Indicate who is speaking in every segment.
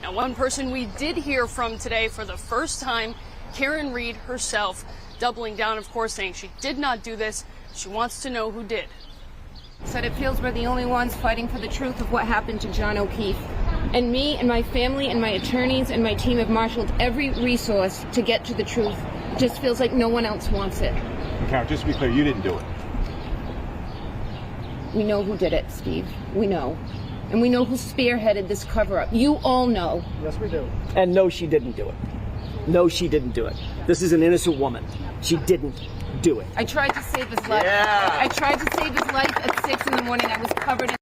Speaker 1: Now, one person we did hear from today for the first time, Karen Reed herself, doubling down, of course, saying she did not do this. She wants to know who did.
Speaker 2: Said it feels we're the only ones fighting for the truth of what happened to John O'Keefe. And me and my family and my attorneys and my team have marshaled every resource to get to the truth. It just feels like no one else wants it.
Speaker 3: Karen, just to be clear, you didn't do it.
Speaker 2: We know who did it, Steve. We know. And we know who spearheaded this cover-up. You all know.
Speaker 4: Yes, we do.
Speaker 5: And no, she didn't do it. No, she didn't do it. This is an innocent woman. She didn't do it.
Speaker 2: I tried to save his life.
Speaker 5: Yeah.
Speaker 2: I tried to save his life at 6 in the morning. I was covered in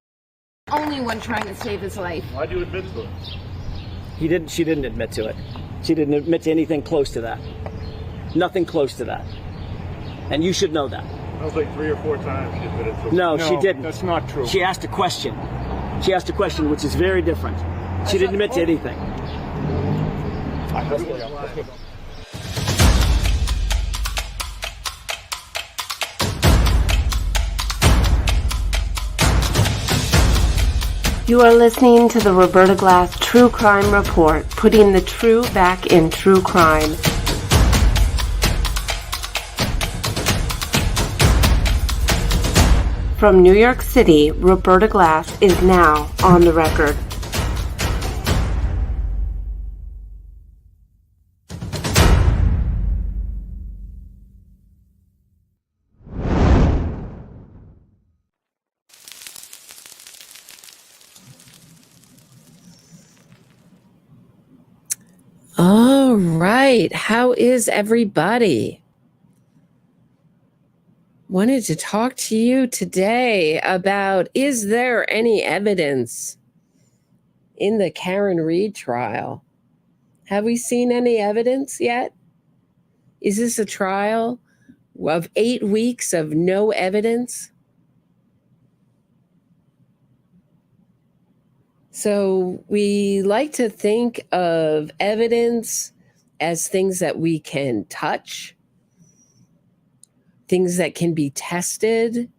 Speaker 2: the only one trying to save his life.
Speaker 4: Why'd you admit to it?
Speaker 5: She didn't admit to it. She didn't admit to anything close to that. Nothing close to that. And you should know that.
Speaker 4: That was like 3 or 4 times she admitted to it.
Speaker 5: No, she didn't.
Speaker 3: That's not true.
Speaker 5: She asked a question. She asked a question, which is very different. She didn't admit to anything.
Speaker 6: You are listening to the Roberta Glass True Crime Report, putting the true back in true crime. From New York City, Roberta Glass is now on the record.
Speaker 7: All right. How is everybody? Wanted to talk to you today about, is there any evidence in the Karen Reed trial? Have we seen any evidence yet? Is this a trial of 8 weeks of no evidence? So we like to think of evidence as things that we can touch, things that can be tested,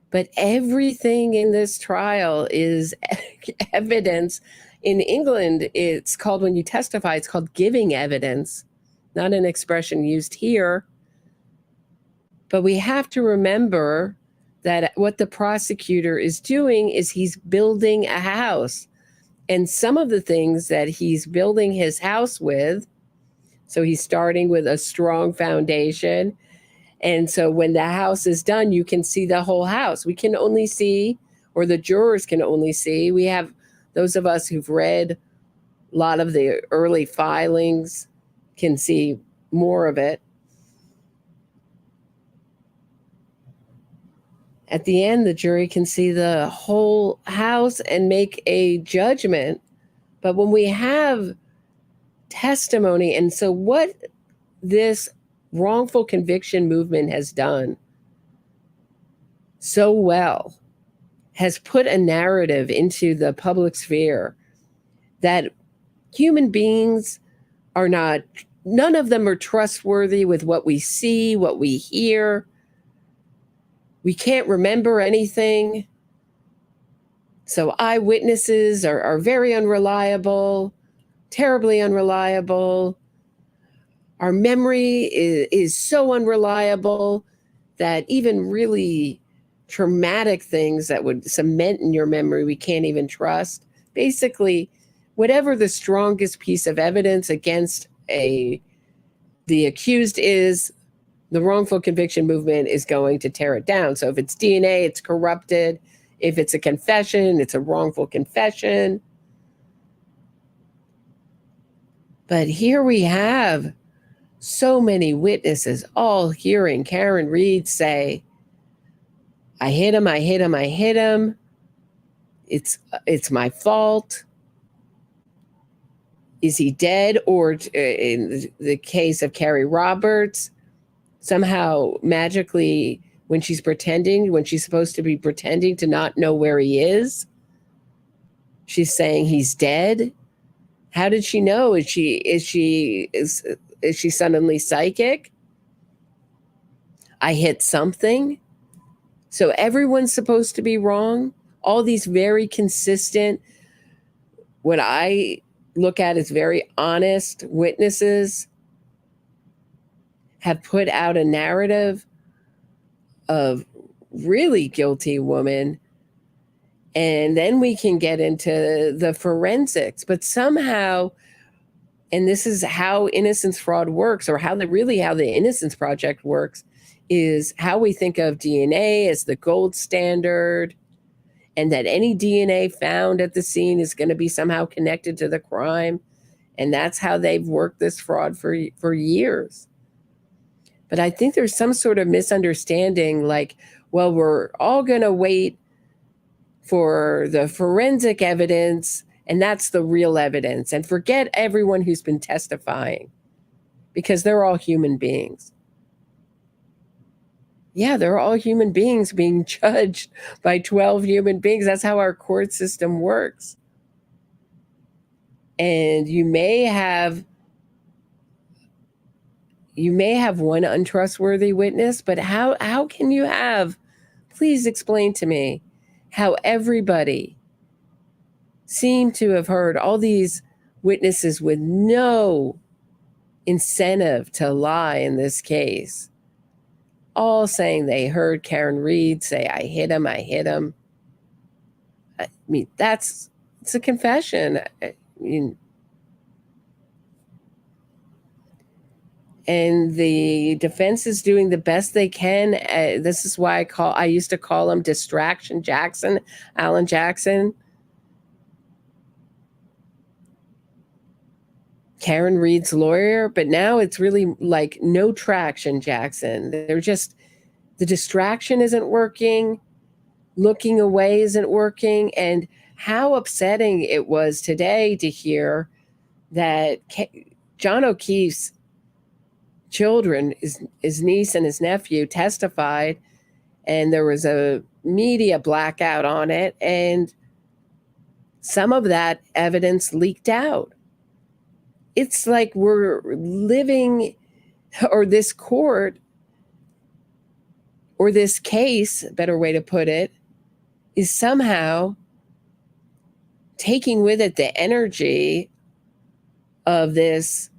Speaker 7: but everything in this trial is evidence. In England, it's called, when you testify, it's called giving evidence, not an expression used here. But we have to remember that what the prosecutor is doing is he's building a house. And some of the things that he's building his house with, so he's starting with a strong foundation. And so when the house is done, you can see the whole house. We can only see, or the jurors can only see, we have those of us who've read a lot of the early filings can see more of it. At the end, the jury can see the whole house and make a judgment. But when we have testimony, and so what this wrongful conviction movement has done so well, has put a narrative into the public sphere that human beings are not, none of them are trustworthy with what we see, what we hear. We can't remember anything. So eyewitnesses are very unreliable, terribly unreliable. Our memory is so unreliable that even really traumatic things that would cement in your memory, we can't even trust. Basically, whatever the strongest piece of evidence against the accused is, the wrongful conviction movement is going to tear it down. So if it's DNA, it's corrupted. If it's a confession, it's a wrongful confession. But here we have so many witnesses all hearing Karen Reed say, I hit him, I hit him, I hit him. It's my fault. Is he dead? Or in the case of Carrie Roberts, somehow magically when she's supposed to be pretending to not know where he is, she's saying he's dead. How did she know? Is she suddenly psychic? I hit something. So everyone's supposed to be wrong. All these very consistent, what I look at as very honest witnesses have put out a narrative of really guilty women, and then we can get into the forensics. But somehow, and this is how innocence fraud works, or how the Innocence Project works, is how we think of DNA as the gold standard, and that any DNA found at the scene is going to be somehow connected to the crime. And that's how they've worked this fraud for years. But I think there's some sort of misunderstanding, like, well, we're all going to wait for the forensic evidence, and that's the real evidence, and forget everyone who's been testifying, because they're all human beings. Yeah, they're all human beings being judged by 12 human beings. That's how our court system works. And you may have one untrustworthy witness, but how can you have, please explain to me, how everybody seemed to have heard all these witnesses with no incentive to lie in this case, all saying they heard Karen Reed say, I hit him. I mean, it's a confession. I mean, and the defense is doing the best they can. This is why I used to call him Distraction Jackson, Alan Jackson. Karen Reed's lawyer, but now it's really like no traction, Jackson. They're just, the distraction isn't working, looking away isn't working. And how upsetting it was today to hear that John O'Keefe's children, his niece and his nephew, testified, and there was a media blackout on it, and some of that evidence leaked out. It's like we're living, or this court, or this case, a better way to put it, is somehow taking with it the energy of this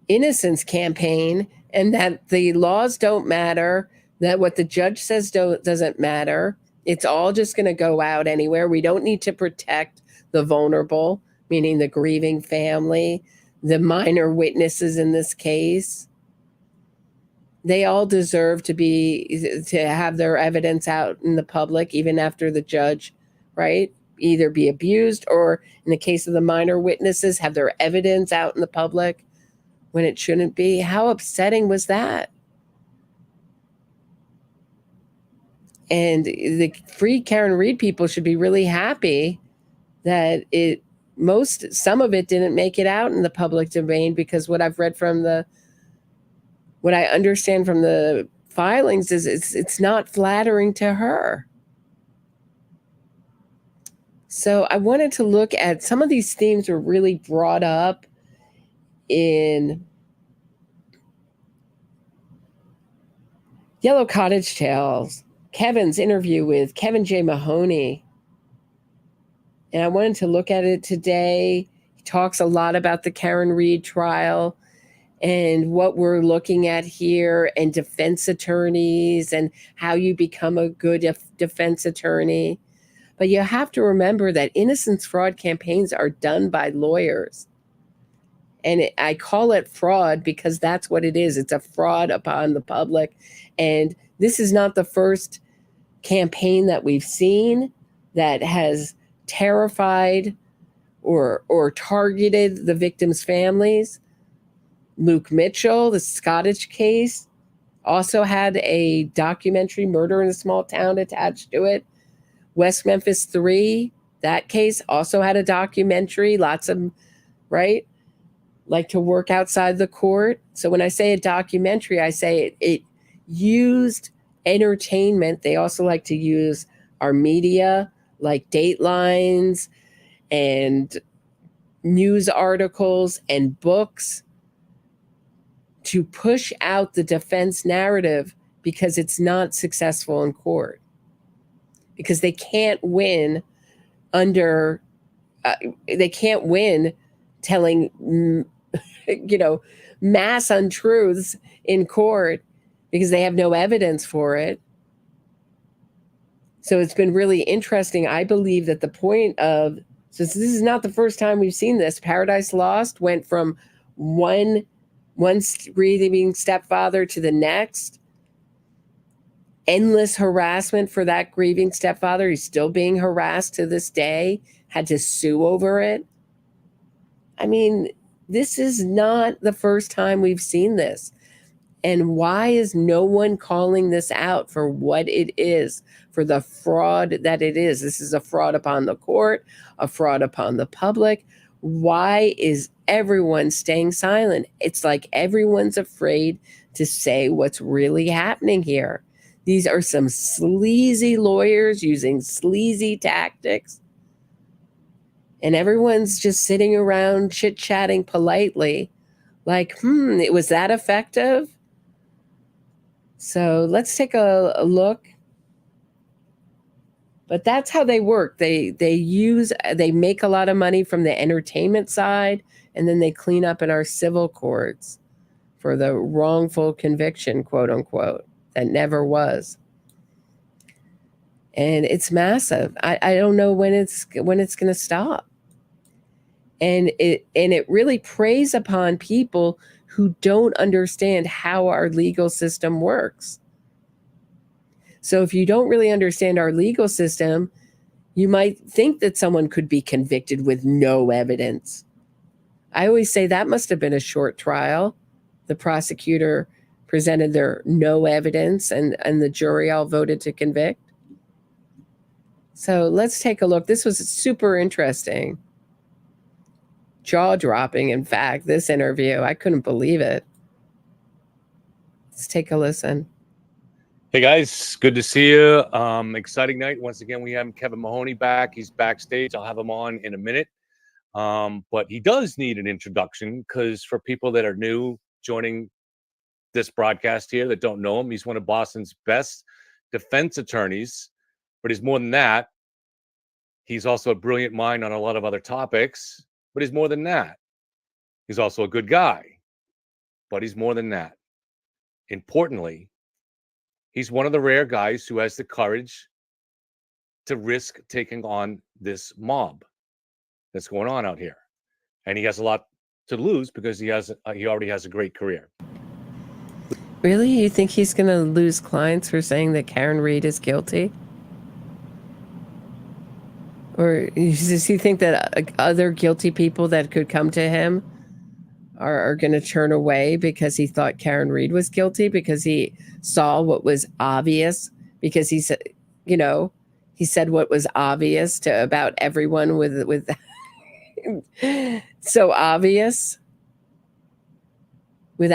Speaker 7: innocence campaign, and that the laws don't matter, that what the judge says doesn't matter. It's all just going to go out anywhere. We don't need to protect the vulnerable, meaning the grieving family, the minor witnesses in this case. They all deserve to have their evidence out in the public, even after the judge, right, either be abused, or in the case of the minor witnesses, have their evidence out in the public when it shouldn't be. How upsetting was that? And the Free Karen Reed people should be really happy that some of it didn't make it out in the public domain, because what I've read from what I understand from the filings is it's not flattering to her. So I wanted to look at some of these themes were really brought up in Yellow Cottage Tales, Kevin's interview with Kevin J. Mahoney. And I wanted to look at it today. He talks a lot about the Karen Reed trial and what we're looking at here, and defense attorneys and how you become a good defense attorney. But you have to remember that innocence fraud campaigns are done by lawyers. And I call it fraud because that's what it is. It's a fraud upon the public. And this is not the first campaign that we've seen that has terrified or targeted the victims' families. Luke Mitchell, the Scottish case, also had a documentary, Murder in a Small Town, attached to it. West Memphis 3, that case also had a documentary, lots of, right? Like to work outside the court. So when I say a documentary, I say it used entertainment. They also like to use our media, like Datelines and news articles and books, to push out the defense narrative, because it's not successful in court, because they can't win telling, mass untruths in court because they have no evidence for it. So it's been really interesting. I believe that the point of, since this is not the first time we've seen this, Paradise Lost went from one grieving stepfather to the next. Endless harassment for that grieving stepfather. He's still being harassed to this day, had to sue over it. I mean, this is not the first time we've seen this. And why is no one calling this out for what it is, for the fraud that it is? This is a fraud upon the court, a fraud upon the public. Why is everyone staying silent? It's like everyone's afraid to say what's really happening here. These are some sleazy lawyers using sleazy tactics. And everyone's just sitting around chit-chatting politely like, was that effective? So let's take a look. But that's how they work. They make a lot of money from the entertainment side, and then they clean up in our civil courts for the wrongful conviction, quote unquote, that never was. And it's massive. I don't know when it's going to stop. And it really preys upon people who don't understand how our legal system works. So if you don't really understand our legal system, you might think that someone could be convicted with no evidence. I always say that must have been a short trial. The prosecutor presented their no evidence and the jury all voted to convict. So let's take a look. This was super interesting. Jaw-dropping, in fact, this interview. I couldn't believe it. Let's take a listen.
Speaker 3: Hey guys, good to see you. Exciting night. Once again, we have Kevin Mahoney back. He's backstage. I'll have him on in a minute. But he does need an introduction because for people that are new joining this broadcast here that don't know him, he's one of Boston's best defense attorneys. But he's more than that. He's also a brilliant mind on a lot of other topics. But he's more than that. He's also a good guy. But he's more than that. Importantly, he's one of the rare guys who has the courage to risk taking on this mob that's going on out here. And he has a lot to lose because he already has a great career.
Speaker 7: Really? You think he's going to lose clients for saying that Karen Reed is guilty? Or does he think that other guilty people that could come to him are going to turn away because he thought Karen Reed was guilty, because he saw what was obvious, because he said, he said what was obvious to about everyone with so obvious who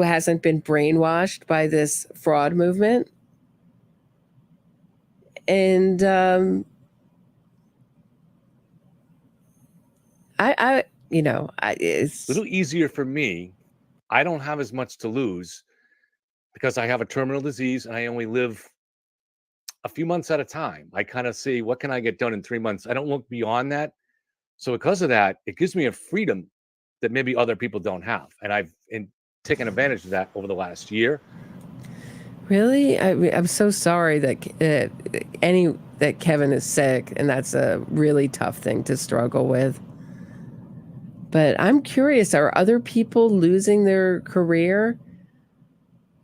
Speaker 7: hasn't been brainwashed by this fraud movement. And it's
Speaker 3: a little easier for me. I don't have as much to lose because I have a terminal disease and I only live a few months at a time. I kind of see what can I get done in 3 months. I don't look beyond that. So because of that, it gives me a freedom that maybe other people don't have. And I've taken advantage of that over the last year.
Speaker 7: Really? I'm so sorry that Kevin is sick, and that's a really tough thing to struggle with. But I'm curious, are other people losing their career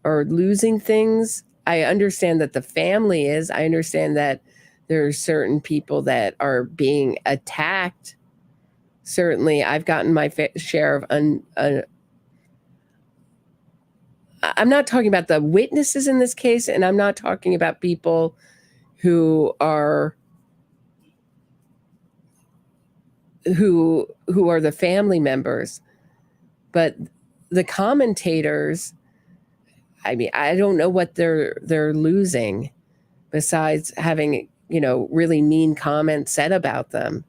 Speaker 7: or losing things? I understand that the family is. I understand that there are certain people that are being attacked. Certainly, I've gotten my share of I'm not talking about the witnesses in this case, and I'm not talking about people who are the family members, but the commentators. I mean, I don't know what they're losing besides having, really mean comments said about them.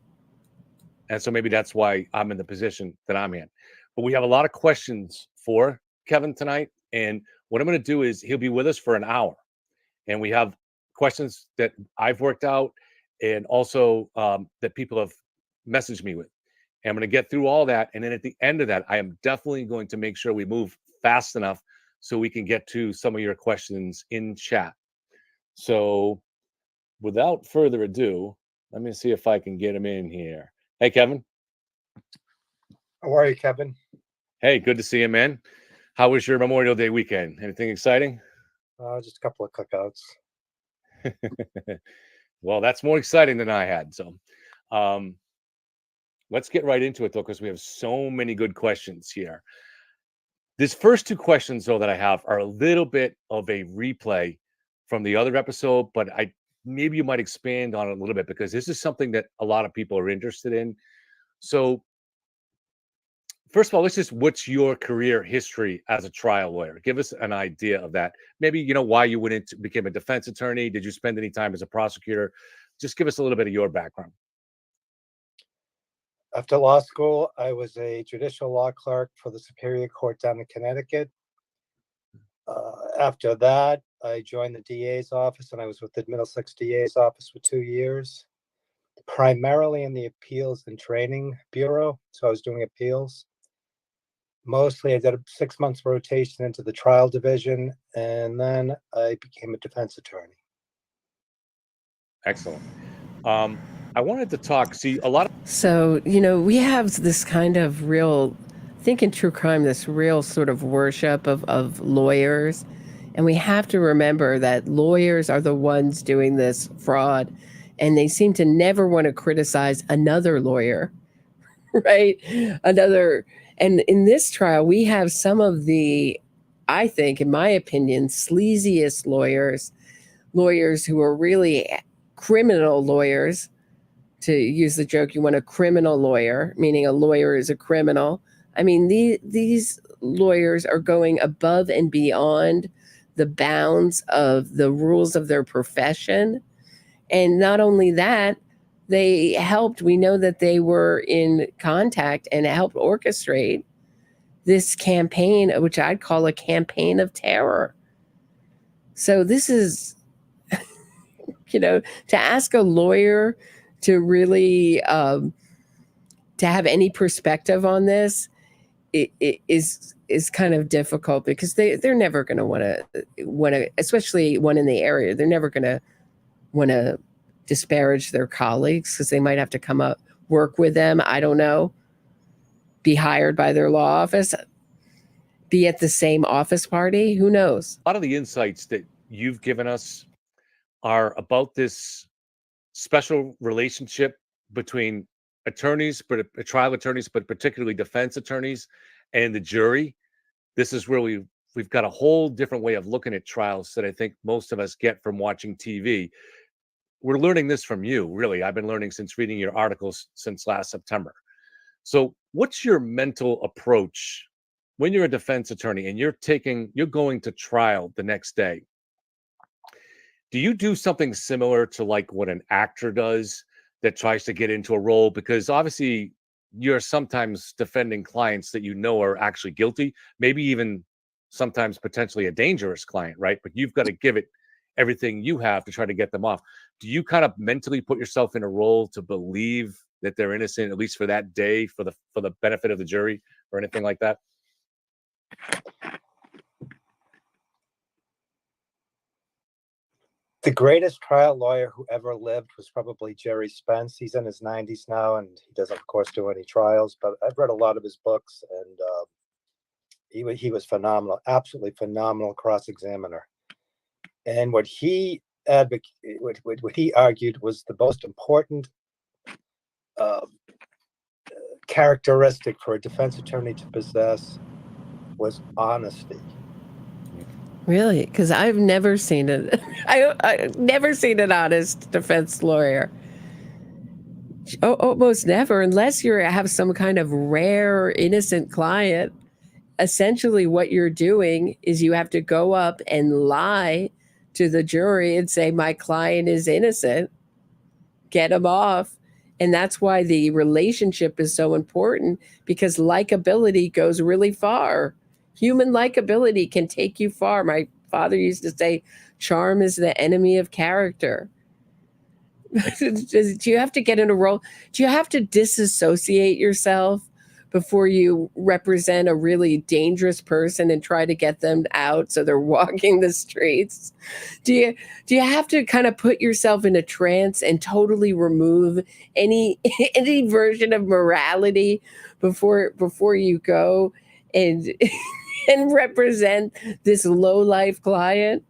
Speaker 3: And so maybe that's why I'm in the position that I'm in. But we have a lot of questions for Kevin tonight. And what I'm going to do is he'll be with us for an hour. And we have questions that I've worked out and also that people have messaged me with. And I'm going to get through all that. And then at the end of that, I am definitely going to make sure we move fast enough so we can get to some of your questions in chat. So without further ado, let me see if I can get him in here. Hey, Kevin.
Speaker 8: How are you, Kevin?
Speaker 3: Hey, good to see you, man. How was your Memorial Day weekend? Anything exciting?
Speaker 8: Just a couple of cookouts.
Speaker 3: Well, that's more exciting than I had. So let's get right into it, though, because we have so many good questions here. These first two questions, though, that I have are a little bit of a replay from the other episode, but maybe you might expand on it a little bit because this is something that a lot of people are interested in. So first of all, what's your career history as a trial lawyer? Give us an idea of that. Maybe, why you became a defense attorney. Did you spend any time as a prosecutor? Just give us a little bit of your background.
Speaker 8: After law school, I was a judicial law clerk for the Superior Court down in Connecticut. After that, I joined the DA's office, and I was with the Middlesex DA's office for 2 years, primarily in the Appeals and Training Bureau. So I was doing appeals. Mostly, I did a 6 months rotation into the trial division, and then I became a defense attorney.
Speaker 3: Excellent. I wanted to talk, a lot of...
Speaker 7: So, we have this kind of real, I think in true crime, this real sort of worship of lawyers. And we have to remember that lawyers are the ones doing this fraud, and they seem to never want to criticize another lawyer, right? And in this trial, we have some of the, I think, in my opinion, sleaziest lawyers who are really criminal lawyers. To use the joke, you want a criminal lawyer, meaning a lawyer is a criminal. I mean, these lawyers are going above and beyond the bounds of the rules of their profession. And not only that, we know that they were in contact and helped orchestrate this campaign, which I'd call a campaign of terror. So this is, to ask a lawyer to really to have any perspective on this is kind of difficult because they're never going to want to, especially one in the area, they're never going to want to disparage their colleagues because they might have to come up, work with them. I don't know, be hired by their law office, be at the same office party. Who knows?
Speaker 3: A lot of the insights that you've given us are about this special relationship between attorneys, but trial attorneys, but particularly defense attorneys and the jury. This is where we've got a whole different way of looking at trials that I think most of us get from watching TV. We're learning this from you, really. I've been learning since reading your articles since last September. So what's your mental approach when you're a defense attorney and you're going to trial the next day? Do you do something similar to like what an actor does that tries to get into a role? Because obviously you're sometimes defending clients that are actually guilty, maybe even sometimes potentially a dangerous client, right? But you've got to give it everything you have to try to get them off. Do you kind of mentally put yourself in a role to believe that they're innocent, at least for that day, for the benefit of the jury or anything like that?
Speaker 8: The greatest trial lawyer who ever lived was probably Jerry Spence. He's in his 90s now, and he doesn't, of course, do any trials, but I've read a lot of his books, and he was phenomenal, absolutely phenomenal cross-examiner. And what he argued was the most important characteristic for a defense attorney to possess was honesty.
Speaker 7: Really? Because I've never seen it. I've never seen an honest defense lawyer. Almost never, unless you have some kind of rare, innocent client. Essentially, what you're doing is you have to go up and lie to the jury and say, my client is innocent. Get him off. And that's why the relationship is so important, because likability goes really far. Human likability can take you far. My father used to say, charm is the enemy of character. Do you have to get in a role? Do you have to disassociate yourself before you represent a really dangerous person and try to get them out so they're walking the streets? Do you have to kind of put yourself in a trance and totally remove any any version of morality before you go and and represent this low life client?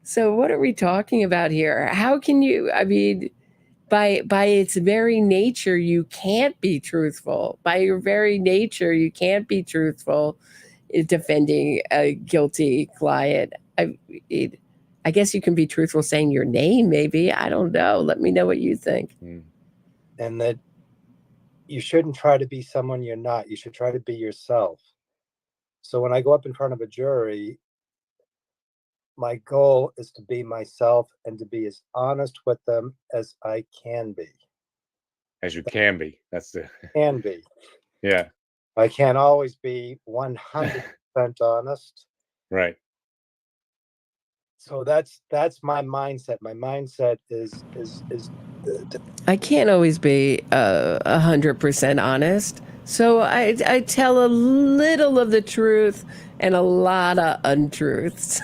Speaker 7: So what are we talking about here? How can you, I mean, by its very nature, you can't be truthful. By your very nature, you can't be truthful in defending a guilty client. I guess you can be truthful saying your name, maybe. I don't know. Let me know what you think.
Speaker 8: And that you shouldn't try to be someone you're not. You should try to be yourself. So when I go up in front of a jury, my goal is to be myself and to be as honest with them as I can be.
Speaker 3: As you can be. That's the
Speaker 8: Can be.
Speaker 3: Yeah.
Speaker 8: I can't always be 100% honest.
Speaker 3: Right.
Speaker 8: So that's my mindset. My mindset is
Speaker 7: I can't always be 100% honest. So I tell a little of the truth and a lot of untruths.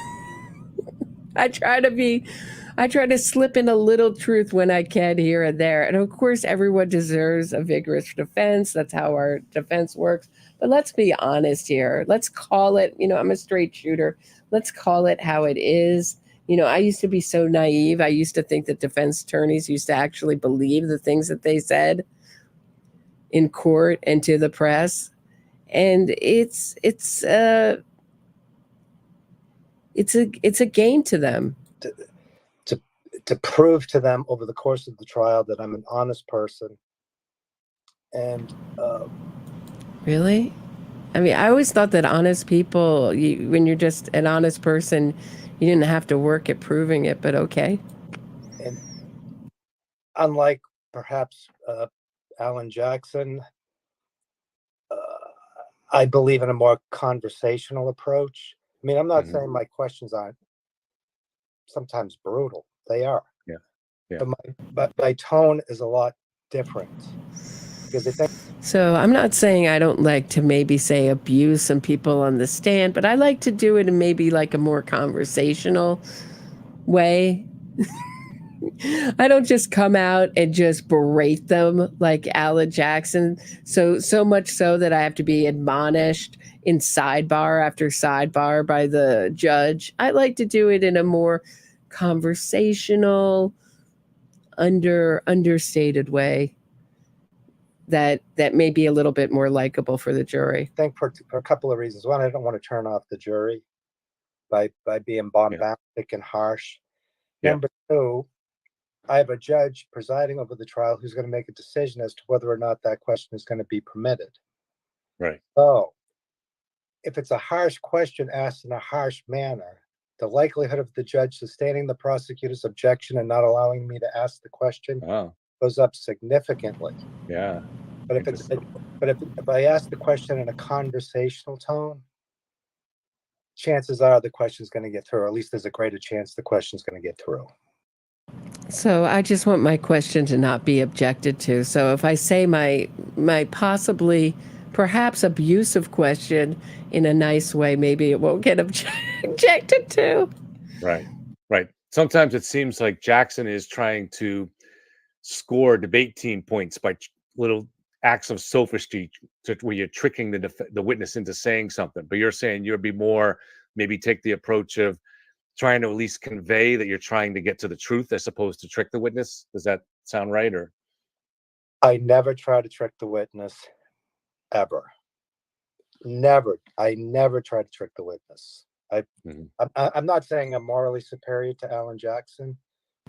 Speaker 7: I try to slip in a little truth when I can here and there. And of course, everyone deserves a vigorous defense. That's how our defense works. But let's be honest here. Let's call it, I'm a straight shooter. Let's call it how it is. I used to be so naive. I used to think that defense attorneys used to actually believe the things that they said in court and to the press. And it's a game to them.
Speaker 8: To prove to them over the course of the trial that I'm an honest person. And
Speaker 7: really? I mean, I always thought that honest people, when you're just an honest person, you didn't have to work at proving it, but okay.
Speaker 8: And unlike perhaps Alan Jackson, I believe in a more conversational approach. I mean, I'm not saying my questions aren't sometimes brutal. They are.
Speaker 3: Yeah.
Speaker 8: But my tone is a lot different. Because I think.
Speaker 7: So I'm not saying I don't like to maybe say abuse some people on the stand, but I like to do it in maybe like a more conversational way. I don't just come out and just berate them like Alan Jackson. So much so that I have to be admonished in sidebar after sidebar by the judge. I like to do it in a more conversational, understated way that may be a little bit more likable for the jury.
Speaker 8: I think for a couple of reasons. One, I don't want to turn off the jury by being bombastic and harsh. Number two, I have a judge presiding over the trial who's going to make a decision as to whether or not that question is going to be permitted.
Speaker 3: Right.
Speaker 8: So if it's a harsh question asked in a harsh manner, the likelihood of the judge sustaining the prosecutor's objection and not allowing me to ask the question goes up significantly.
Speaker 3: Yeah.
Speaker 8: But if I ask the question in a conversational tone, chances are the question's going to get through, or at least there's a greater chance the question's going to get through.
Speaker 7: So I just want my question to not be objected to. So if I say my possibly, perhaps abusive question in a nice way, maybe it won't get objected to.
Speaker 3: Right. Sometimes it seems like Jackson is trying to score debate team points by little acts of sophistry where you're tricking the witness into saying something. But you're saying you'd be more, maybe take the approach of trying to at least convey that you're trying to get to the truth as opposed to trick the witness. Does that sound right? Or
Speaker 8: I never try to trick the witness, ever. Never. I never try to trick the witness. I'm not saying I'm morally superior to Alan Jackson.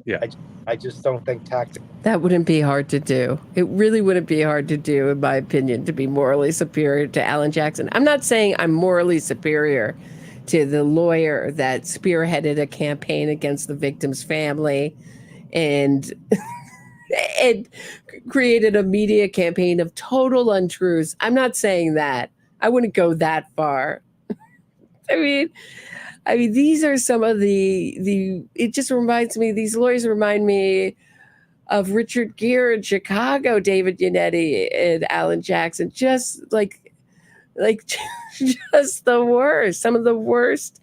Speaker 3: Yeah.
Speaker 8: I just don't think tactic.
Speaker 7: That wouldn't be hard to do. It really wouldn't be hard to do, in my opinion, to be morally superior to Alan Jackson. I'm not saying I'm morally superior to the lawyer that spearheaded a campaign against the victim's family and created a media campaign of total untruths. I'm not saying that. I wouldn't go that far. I mean, I mean, these are some of the. It just reminds me. These lawyers remind me of Richard Gere in Chicago, David Yannetti, and Alan Jackson. Just like just the worst. Some of the worst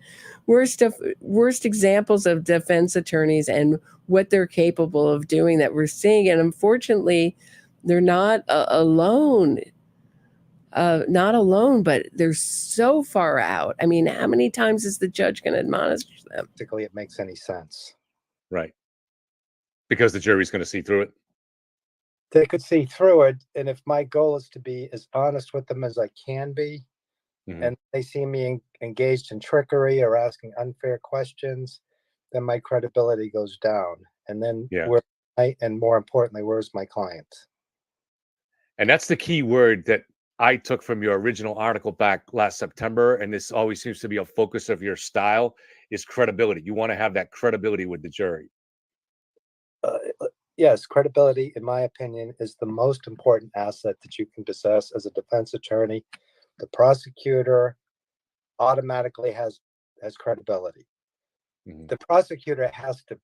Speaker 7: examples of defense attorneys and what they're capable of doing that we're seeing. And unfortunately, they're not alone. Not alone, but they're so far out. I mean, how many times is the judge going to admonish them?
Speaker 8: Particularly, it makes any sense.
Speaker 3: Right. Because the jury's going to see through it.
Speaker 8: They could see through it, and if my goal is to be as honest with them as I can be, and they see me engaged in trickery or asking unfair questions, then my credibility goes down. And then, and more importantly, where's my client?
Speaker 3: And that's the key word that I took from your original article back last September, and this always seems to be a focus of your style, is credibility. You want to have that credibility with the jury.
Speaker 8: Yes, credibility, in my opinion, is the most important asset that you can possess as a defense attorney. The prosecutor automatically has credibility. The prosecutor has to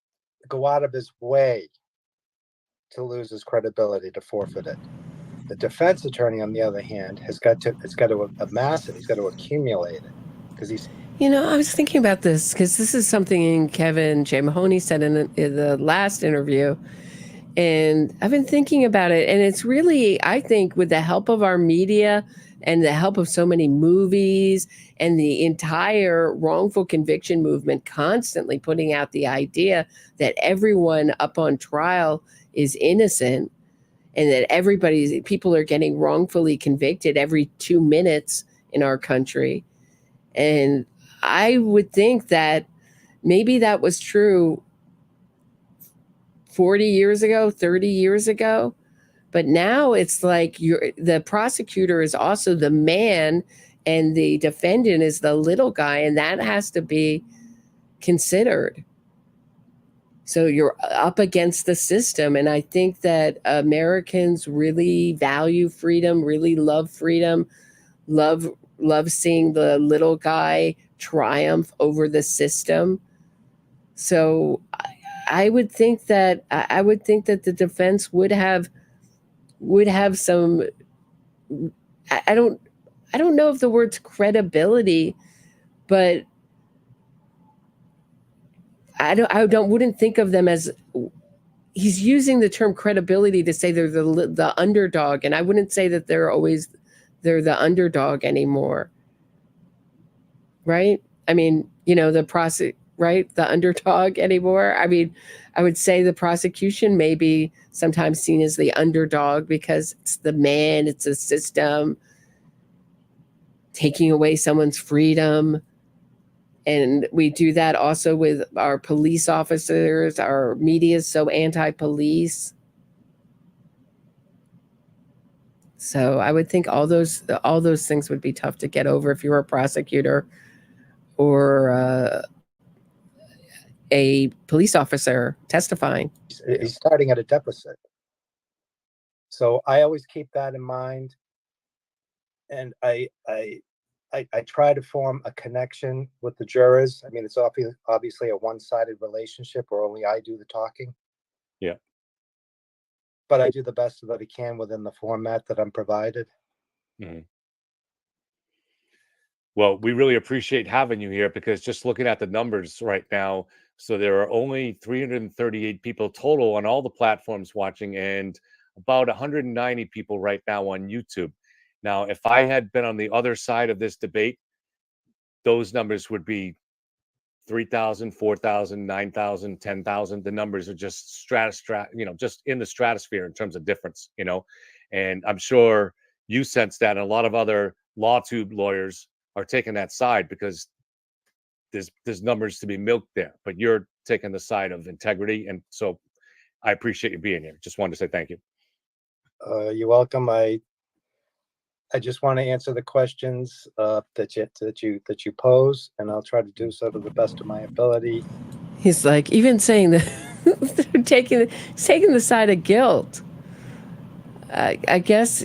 Speaker 8: go out of his way to lose his credibility, to forfeit it. The defense attorney, on the other hand, has got to amass it. He's got to accumulate it, because he's.
Speaker 7: You know, I was thinking about this because this is something Kevin J. Mahoney said in the last interview, and I've been thinking about it. And it's really, I think, with the help of our media and the help of so many movies and the entire wrongful conviction movement constantly putting out the idea that everyone up on trial is innocent, and that people are getting wrongfully convicted every 2 minutes in our country. And I would think that maybe that was true 40 years ago, 30 years ago. But now it's like the prosecutor is also the man and the defendant is the little guy, and that has to be considered. So you're up against the system. And I think that Americans really value freedom, really love freedom, love seeing the little guy triumph over the system. So I would think that the defense would have some. I don't know if the word's credibility, but wouldn't think of them as. He's using the term credibility to say they're the underdog, and I wouldn't say that they're the underdog anymore. Right? I mean, right? The underdog anymore. I mean, I would say the prosecution may be sometimes seen as the underdog because it's the man, it's a system taking away someone's freedom. And we do that also with our police officers. Our media is so anti-police. So I would think all those things would be tough to get over if you were a prosecutor or a police officer testifying.
Speaker 8: He's starting at a deficit. So I always keep that in mind. And I try to form a connection with the jurors. I mean, it's obviously a one-sided relationship where only I do the talking.
Speaker 3: Yeah.
Speaker 8: But I do the best that I can within the format that I'm provided.
Speaker 3: Mm-hmm. Well, we really appreciate having you here, because just looking at the numbers right now, so there are only 338 people total on all the platforms watching, and about 190 people right now on YouTube. Now, if I had been on the other side of this debate, those numbers would be 3,000, 4,000, 9,000, 10,000. The numbers are just just in the stratosphere in terms of difference, and I'm sure you sense that, and a lot of other LawTube lawyers are taking that side because there's numbers to be milked there, but you're taking the side of integrity. And so I appreciate you being here. Just wanted to say thank you.
Speaker 8: You're welcome. I just want to answer the questions that you pose, and I'll try to do so to the best of my ability.
Speaker 7: He's like, even saying that they're taking the side of guilt. I guess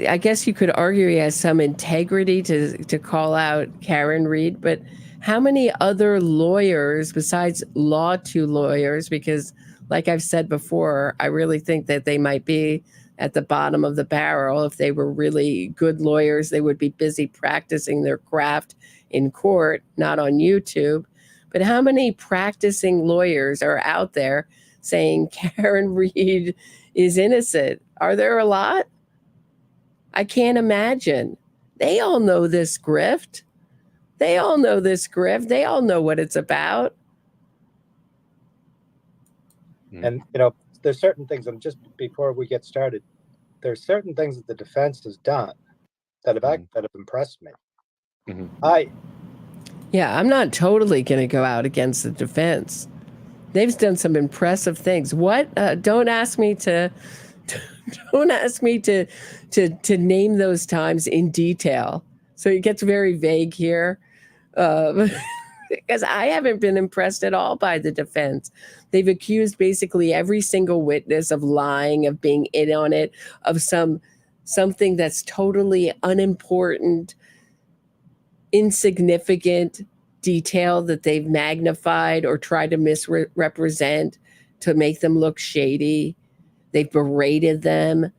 Speaker 7: you could argue he has some integrity to call out Karen Reed, but how many other lawyers besides Law 2 lawyers, because like I've said before, I really think that they might be at the bottom of the barrel. If they were really good lawyers, they would be busy practicing their craft in court, not on YouTube. But how many practicing lawyers are out there saying Karen Reed is innocent? Are there a lot? I can't imagine. They all know this grift. They all know this grift. They all know what it's about.
Speaker 8: And, there's certain things, and just before we get started, there's certain things that the defense has done that have impressed me.
Speaker 7: Yeah, I'm not totally going to go out against the defense. They've done some impressive things. What? Don't ask me to name those times in detail. So it gets very vague here. Because I haven't been impressed at all by the defense. They've accused basically every single witness of lying, of being in on it, of something that's totally unimportant, insignificant detail that they've magnified or tried to misrepresent to make them look shady. They've berated them.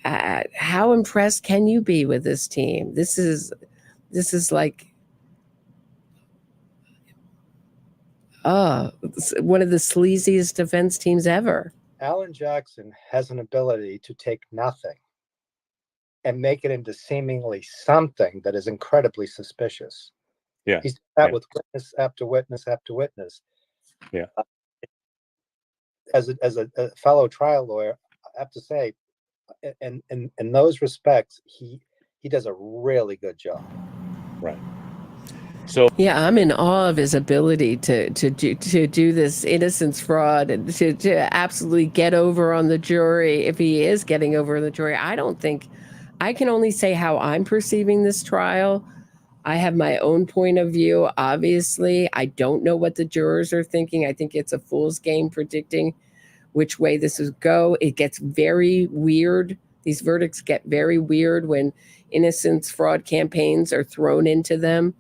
Speaker 7: How impressed can you be with this team? This is like, one of the sleaziest defense teams ever.
Speaker 8: Alan Jackson has an ability to take nothing and make it into seemingly something that is incredibly suspicious.
Speaker 3: Yeah.
Speaker 8: He's done that with witness after witness after witness.
Speaker 3: Yeah.
Speaker 8: As a fellow trial lawyer, I have to say, in those respects, he does a really good job.
Speaker 3: Right. So
Speaker 7: yeah, I'm in awe of his ability to do this innocence fraud and to absolutely get over on the jury. If he is getting over on the jury, I can only say how I'm perceiving this trial. I have my own point of view. Obviously, I don't know what the jurors are thinking. I think it's a fool's game predicting which way this will go. It gets very weird. These verdicts get very weird when innocence fraud campaigns are thrown into them.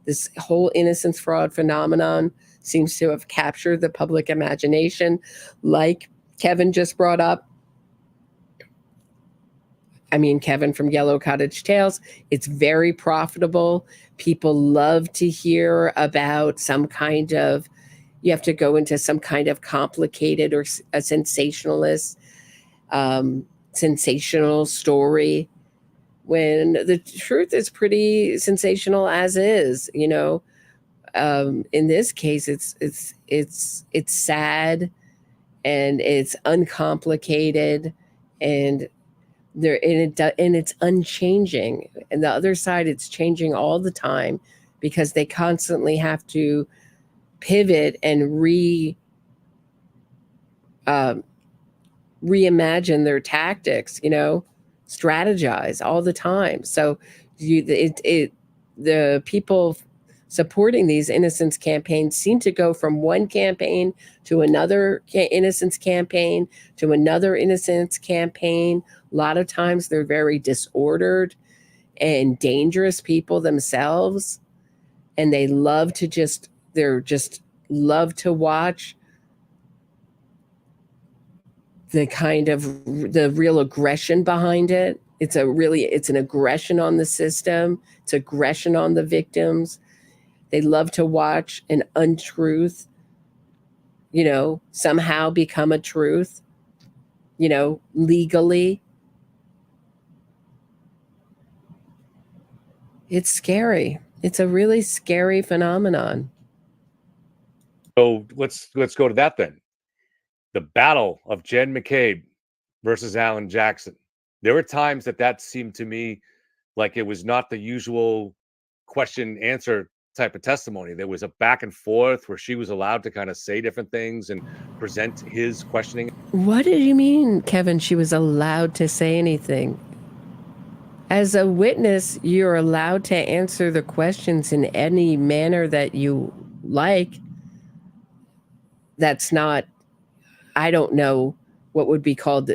Speaker 7: This whole innocence fraud phenomenon seems to have captured the public imagination, like Kevin just brought up. Kevin from Yellow Cottage Tales. It's very profitable. People love to hear about you have to go into some kind of complicated or a sensational story, when the truth is pretty sensational as is. In this case, it's sad and it's uncomplicated and it's unchanging. And the other side, it's changing all the time because they constantly have to pivot and reimagine their tactics, strategize all the time. So the people supporting these innocence campaigns seem to go from one campaign to another innocence campaign to another innocence campaign. A lot of times they're very disordered and dangerous people themselves, and they love to watch the real aggression behind it. It's an aggression on the system. It's aggression on the victims. They love to watch an untruth, somehow become a truth, legally. It's scary. It's a really scary phenomenon.
Speaker 3: So let's go to that then. The battle of Jen McCabe versus Alan Jackson. There were times that seemed to me like it was not the usual question answer type of testimony. There was a back and forth where she was allowed to kind of say different things and present his questioning.
Speaker 7: What did you mean, Kevin? She was allowed to say anything? As a witness, you're allowed to answer the questions in any manner that you like. That's not, I don't know what would be called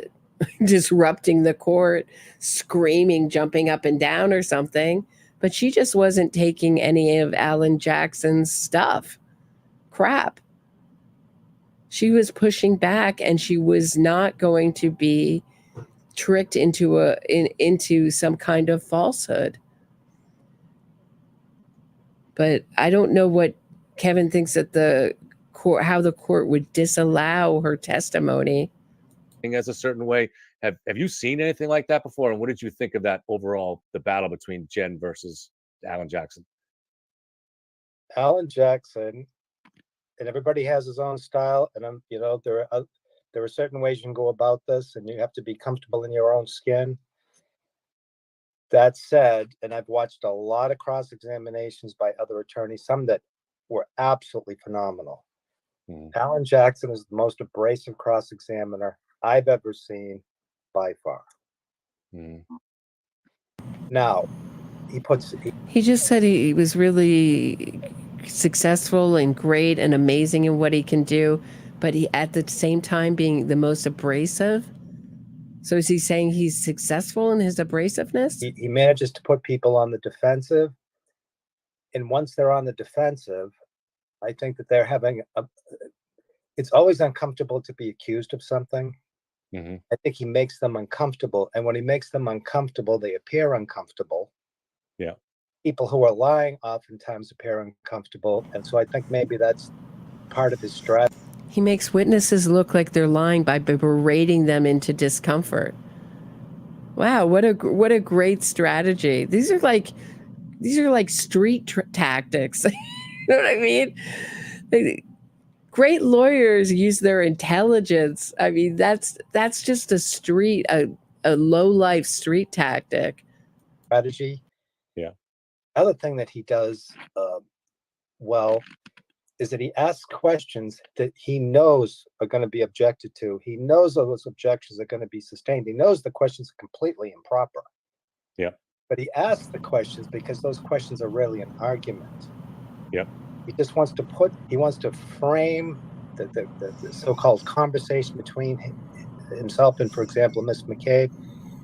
Speaker 7: disrupting the court, screaming, jumping up and down or something. but she just wasn't taking any of Alan Jackson's crap. She was pushing back, and she was not going to be tricked into some kind of falsehood. But I don't know what Kevin thinks that the court, how the court would disallow her testimony.
Speaker 3: As a certain way. Have you seen anything like that before? And what did you think of that overall, the battle between Jen versus Alan Jackson?
Speaker 8: Alan Jackson, and everybody has his own style, and there are certain ways you can go about this, and you have to be comfortable in your own skin. That said, and I've watched a lot of cross-examinations by other attorneys, some that were absolutely phenomenal. Alan Jackson is the most abrasive cross-examiner I've ever seen by far. Now,
Speaker 7: he just said he was really successful and great and amazing in what he can do, but he at the same time being the most abrasive. So is he saying he's successful in his abrasiveness?
Speaker 8: He manages to put people on the defensive, and once they're on the defensive, I think that they're having it's always uncomfortable to be accused of something. I think he makes them uncomfortable, and when he makes them uncomfortable, they appear uncomfortable.
Speaker 3: Yeah.
Speaker 8: People who are lying oftentimes appear uncomfortable, and so I think maybe that's part of his strategy.
Speaker 7: He makes witnesses look like they're lying by berating them into discomfort. Wow, what a great strategy. These are like street tactics. You know what I mean? Great lawyers use their intelligence. I mean, that's just a low life street tactic.
Speaker 8: Strategy.
Speaker 3: Yeah.
Speaker 8: Other thing that he does well is that he asks questions that he knows are going to be objected to. He knows those objections are going to be sustained. He knows the questions are completely improper.
Speaker 3: Yeah.
Speaker 8: But he asks the questions because those questions are really an argument.
Speaker 3: Yep.
Speaker 8: He just wants to frame the so-called conversation between himself and, for example, Miss McCabe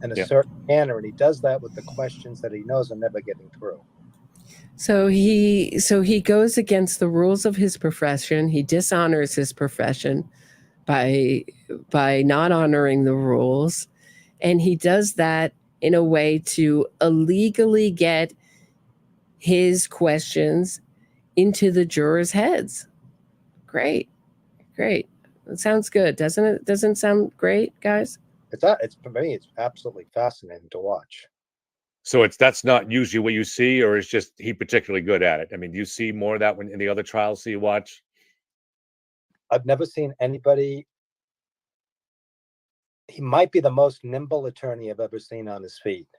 Speaker 8: in a certain manner, and he does that with the questions that he knows are never getting through.
Speaker 7: So he goes against the rules of his profession. He dishonors his profession by not honoring the rules, and he does that in a way to illegally get his questions into the jurors' heads. Great. It sounds good, doesn't it? Doesn't it sound great, guys?
Speaker 8: It's for me, it's absolutely fascinating to watch.
Speaker 3: So that's not usually what you see, or is just he particularly good at it? I mean, do you see more of that when in the other trials you watch?
Speaker 8: I've never seen anybody. He might be the most nimble attorney I've ever seen on his feet.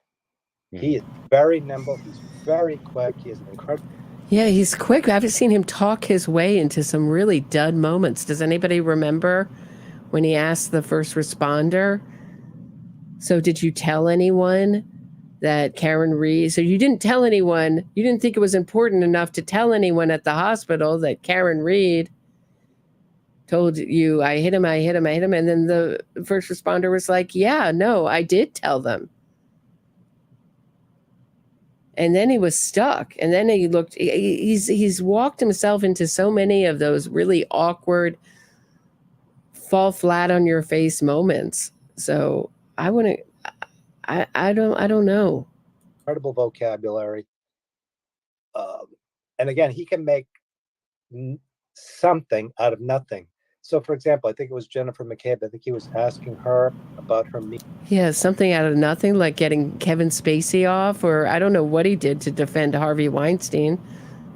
Speaker 8: He is very nimble. He's very quick. He has an incredible.
Speaker 7: Yeah, he's quick. I haven't seen him talk his way into some really dud moments. Does anybody remember when he asked the first responder, so did you tell anyone that Karen Reed, so you didn't tell anyone, you didn't think it was important enough to tell anyone at the hospital that Karen Reed told you, I hit him. And then the first responder was like, yeah, no, I did tell them. And then he was stuck. And then he looked, he's walked himself into so many of those really awkward, fall flat on your face moments. So I don't know.
Speaker 8: Incredible vocabulary. And again, he can make something out of nothing. So, for example, I think it was Jennifer McCabe. I think he was asking her about her meeting.
Speaker 7: Yeah, something out of nothing, like getting Kevin Spacey off, or I don't know what he did to defend Harvey Weinstein.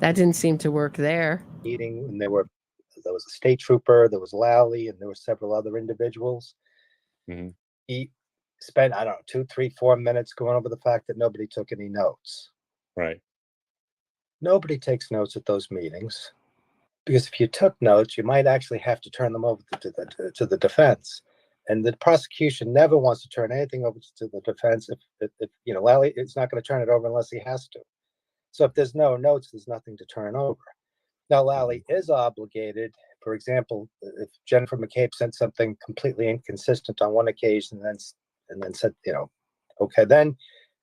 Speaker 7: That didn't seem to work there.
Speaker 8: Meeting, and there was a state trooper, there was Lally, and there were several other individuals. He spent, I don't know, 2, 3, 4 minutes going over the fact that nobody took any notes.
Speaker 3: Right.
Speaker 8: Nobody takes notes at those meetings. Because if you took notes, you might actually have to turn them over to the defense, and the prosecution never wants to turn anything over to the defense. If Lally, it's not going to turn it over unless he has to. So if there's no notes, there's nothing to turn over. Now Lally is obligated. For example, if Jennifer McCabe sent something completely inconsistent on one occasion, and then said, okay, then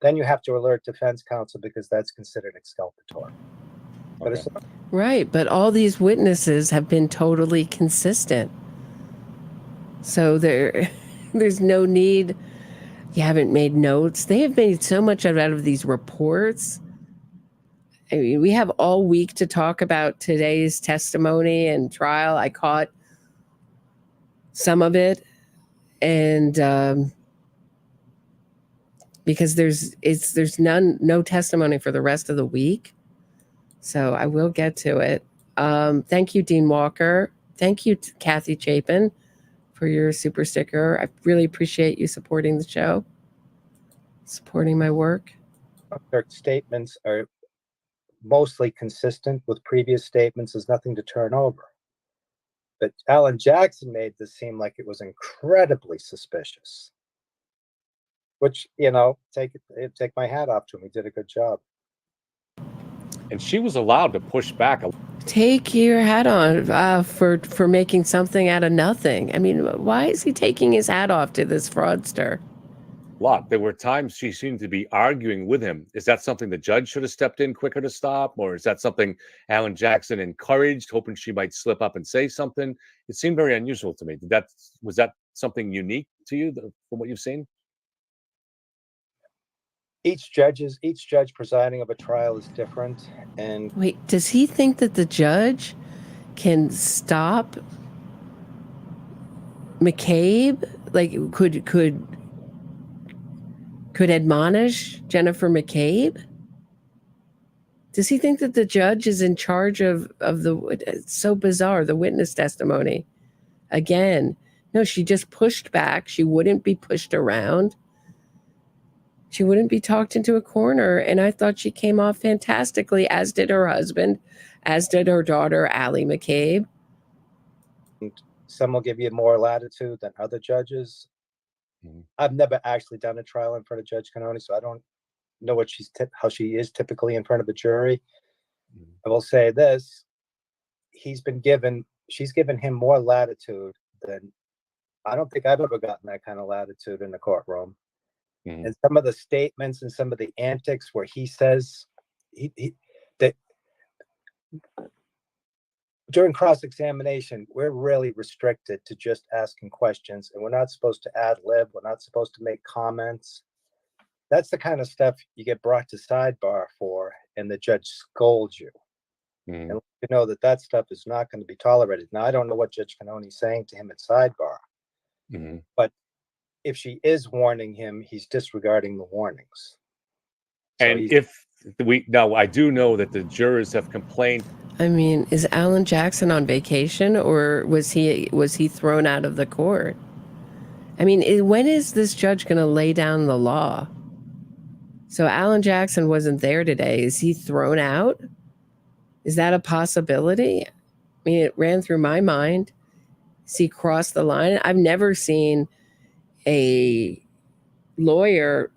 Speaker 8: then you have to alert defense counsel because that's considered exculpatory. But it's
Speaker 7: Right, but all these witnesses have been totally consistent. So there's no need. You haven't made notes. They have made so much out of these reports. I mean, we have all week to talk about today's testimony and trial. I caught some of it, and because there's no testimony for the rest of the week. So I will get to it. Thank you, Dean Walker. Thank you, Kathy Chapin, for your super sticker. I really appreciate you supporting the show, supporting my work.
Speaker 8: their statements are mostly consistent with previous statements. There's nothing to turn over. But Alan Jackson made this seem like it was incredibly suspicious. Which, take my hat off to him. He did a good job.
Speaker 3: And she was allowed to push back.
Speaker 7: Take your hat on for making something out of nothing. I mean, why is he taking his hat off to this fraudster?
Speaker 3: Lot. There were times she seemed to be arguing with him. Is that something the judge should have stepped in quicker to stop? Or is that something Alan Jackson encouraged, hoping she might slip up and say something? It seemed very unusual to me. Was that something unique to you from what you've seen?
Speaker 8: Each judge presiding over a trial is different. And
Speaker 7: wait, does he think that the judge can stop McCabe? Like, could admonish Jennifer McCabe? Does he think that the judge is in charge of the? It's so bizarre, the witness testimony. Again, no, she just pushed back. She wouldn't be pushed around. She wouldn't be talked into a corner. And I thought she came off fantastically, as did her husband, as did her daughter, Allie McCabe.
Speaker 8: Some will give you more latitude than other judges. I've never actually done a trial in front of Judge Cannoni, so I don't know what how she is typically in front of a jury. I will say this: she's given him more latitude than I don't think I've ever gotten that kind of latitude in the courtroom. And some of the statements and some of the antics where he says that during cross-examination, we're really restricted to just asking questions, and we're not supposed to ad lib. We're not supposed to make comments. That's the kind of stuff you get brought to sidebar for, and the judge scolds you. And you know that stuff is not going to be tolerated. Now, I don't know what Judge Cannoni is saying to him at sidebar, but if she is warning him, he's disregarding the warnings.
Speaker 3: And I do know that the jurors have complained.
Speaker 7: I mean, is Alan Jackson on vacation, or was he thrown out of the court? I mean, when is this judge going to lay down the law? So Alan Jackson wasn't there today. Is he thrown out? Is that a possibility? I mean, it ran through my mind. Is he crossed the line? I've never seen a lawyer